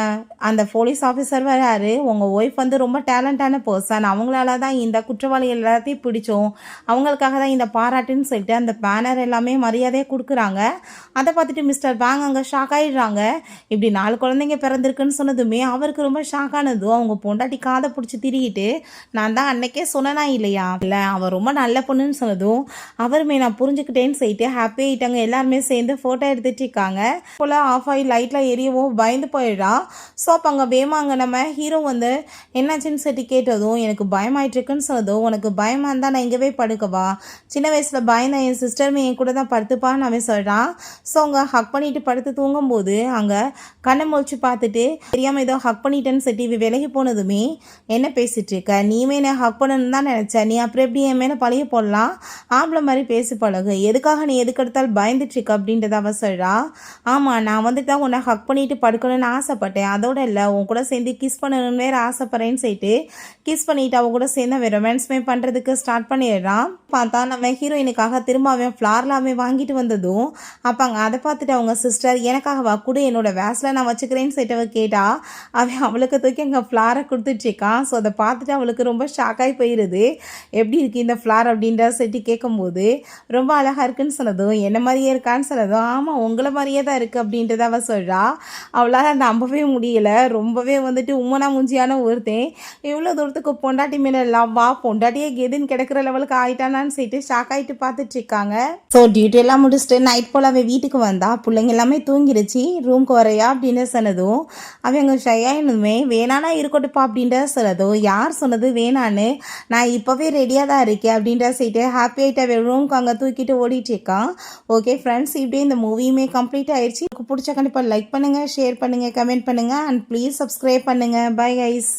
அந்த போலீஸ் ஆஃபீஸர் வராரு. உங்கள் ஒய்ஃப் வந்து ரொம்ப டேலண்டான பர்சன், அவங்களால தான் இந்த குற்றவாளிகள் எல்லாத்தையும் பிடிச்சோம், அவங்களுக்காக தான் இந்த பாராட்டுன்னு சொல்லிட்டு அந்த பேனர் எல்லாமே மரியாதையாக கொடுக்குறாங்க. அதை பார்த்துட்டு மிஸ்டர் பேங் அங்கே ஷாக் ஆகிடுறாங்க. இப்படி 4 குழந்தைங்க பிறந்திருக்குன்னு சொன்னதுமே அவருக்கு ரொம்ப ஷாக் ஆனதும் அவங்க பொண்டாட்டி காதை பிடிச்சி திரிகிட்டு, நான் தான் அன்னைக்கே சொன்னனா இல்லையா, இல்லை அவன் ரொம்ப நல்ல பொண்ணுன்னு சொன்னதும் அவருமே நான் புரிஞ்சுக்கிட்டேன்னு சொல்லிட்டு ஹாப்பி ஆகிட்டாங்க. எல்லாருமே சேர்ந்து ஃபோட்டோ எடுத்துட்டு இருக்காங்க. போல் ஆஃப் ஆகி லைட்டில் எரியவும் பயந்து போயிடுறா. ஸோ அப்போ அங்கே வேமாங்க நம்ம ஹீரோ வந்து என்னாச்சுன்னு சொல்லி கேட்டதும் எனக்கு பயமாயிட்டுருக்குன்னு சொன்னதும், உனக்கு பயமாக இருந்தால் நான் இங்கேவே படுக்கவா, சின்ன வயசில் பயந்த என் சிஸ்டருமே என் கூட தான் படுத்துப்பான்னு அவன் சொல்கிறான். ஸோ அவங்க ஹக் பண்ணிட்டு படுத்து தூங்கும்போது அங்கே கண்ணை முழிச்சு பார்த்துட்டு தெரியாமல் ஏதோ ஹக் பண்ணிட்டேன்னு சொல்லி விலகி போனதுமே, என்ன பேசிகிட்டு இருக்க, நீமே என்ன ஹக் பண்ணணுன்னு தான் நினச்சேன், நீ அப்புறம் எப்படி என் மேலே பழைய போடலாம், ஆம்பளை மாதிரி பேசி பழகு, எதுக்காக நீ எதுக்கு எடுத்தாலும் பயந்துட்டுருக்க அப்படின்றத அவ சொல்கிறா. ஆமாம், நான் வந்துட்டு தான் உன்னை ஹக் பண்ணிட்டு படுக்கணும்னு ஆசைப்பட்டேன், அதோட இல்லை உன் கூட சேர்ந்து கிஸ் பண்ணணும்னு வேறு ஆசைப்பட்றேன்னு சொல்லிட்டு கிஸ் பண்ணிவிட்டு அவ கூட சேர்ந்து அவன் ரொமான்ஸ்மே பண்ணுறதுக்கு ஸ்டார்ட் பண்ணிடுறான். பார்த்தா நம்ம ஹீரோயினுக்காக திரும்ப அவன் ஃப்ளார்லாமே வாங்கிட்டு வந்ததும் அப்பாங்க அதை பார்த்துட்டு அவங்க சிஸ்டர் எனக்காக கூட என்னோட வேஸில் நான் வச்சுக்கிறேன்னு சொல்லிட்டு அவள் கேட்டா. அவன் அவளுக்கு தூக்கி அங்கே ஃப்ளாரை கொடுத்துட்ருக்கான். ஸோ அதை பார்த்துட்டு அவளுக்கு ரொம்ப ஷாக்காகி போயிடுது. எப்படி இருக்கு இந்த ஃப்ளார் அப்படின்ற சொல்லிட்டு கேட்கும்போது ரொம்ப அழகாக இருக்குன்னு சொன்னதும், என்ன மாதிரியே இருக்கான்னு சொன்னதும், ஆமாம் உங்களை மாதிரியே தான் இருக்குது அப்படின்றத அவள் சொல்கிறா. அவளால் நம்பவே முடியலை. ரொம்பவே வந்துட்டு உம்மனா மூஞ்சியான ஒருத்தன் இவ்வளோ தூரத்துக்கு பொண்டாட்டி மேலே லவ்வா, பொண்டாட்டியே கெதுன்னு கிடக்கிற லெவலுக்கு ஆயிட்டானான்னு சொல்லிட்டு ஷாக் ஆகிட்டு பார்த்துட்ருக்காங்க. ஸோ டியூட்டி எல்லாம் முடிச்சுட்டு நைட் போல் அவன் வீட்டுக்கு வந்தா. பிள்ளைங்க எல்லாமே தூங்கிடுச்சு, ரூம்க்கு வரையா அப்படின்னு சொன்னதும் அவங்க ஷையானுமே வேணானா இருக்கட்டுப்பா அப்படின்ற சொன்னதும், யார் சொன்னது வேணான்னு, நான் இப்போவே ரெடியாக தான் இருக்கேன் அப்படின்ற சொல்லிட்டு ஹாப்பி ஆகிட்ட ரூம்க்கு அங்கே தூக்கிட்டு ஓடிட்டு இருக்கான். ஓகே ஃப்ரெண்ட்ஸ், இப்படியே இந்த மூவியுமே கம்ப்ளீட் ஆயிடுச்சு. உங்களுக்கு பிடிச்ச கண்டிப்பாக லைக் பண்ணுங்கள், ஷேர் பண்ணுங்கள், கமெண்ட் பண்ணுங்கள் அண்ட் ப்ளீஸ் சப்ஸ்கிரைப் பண்ணுங்கள். Bye guys.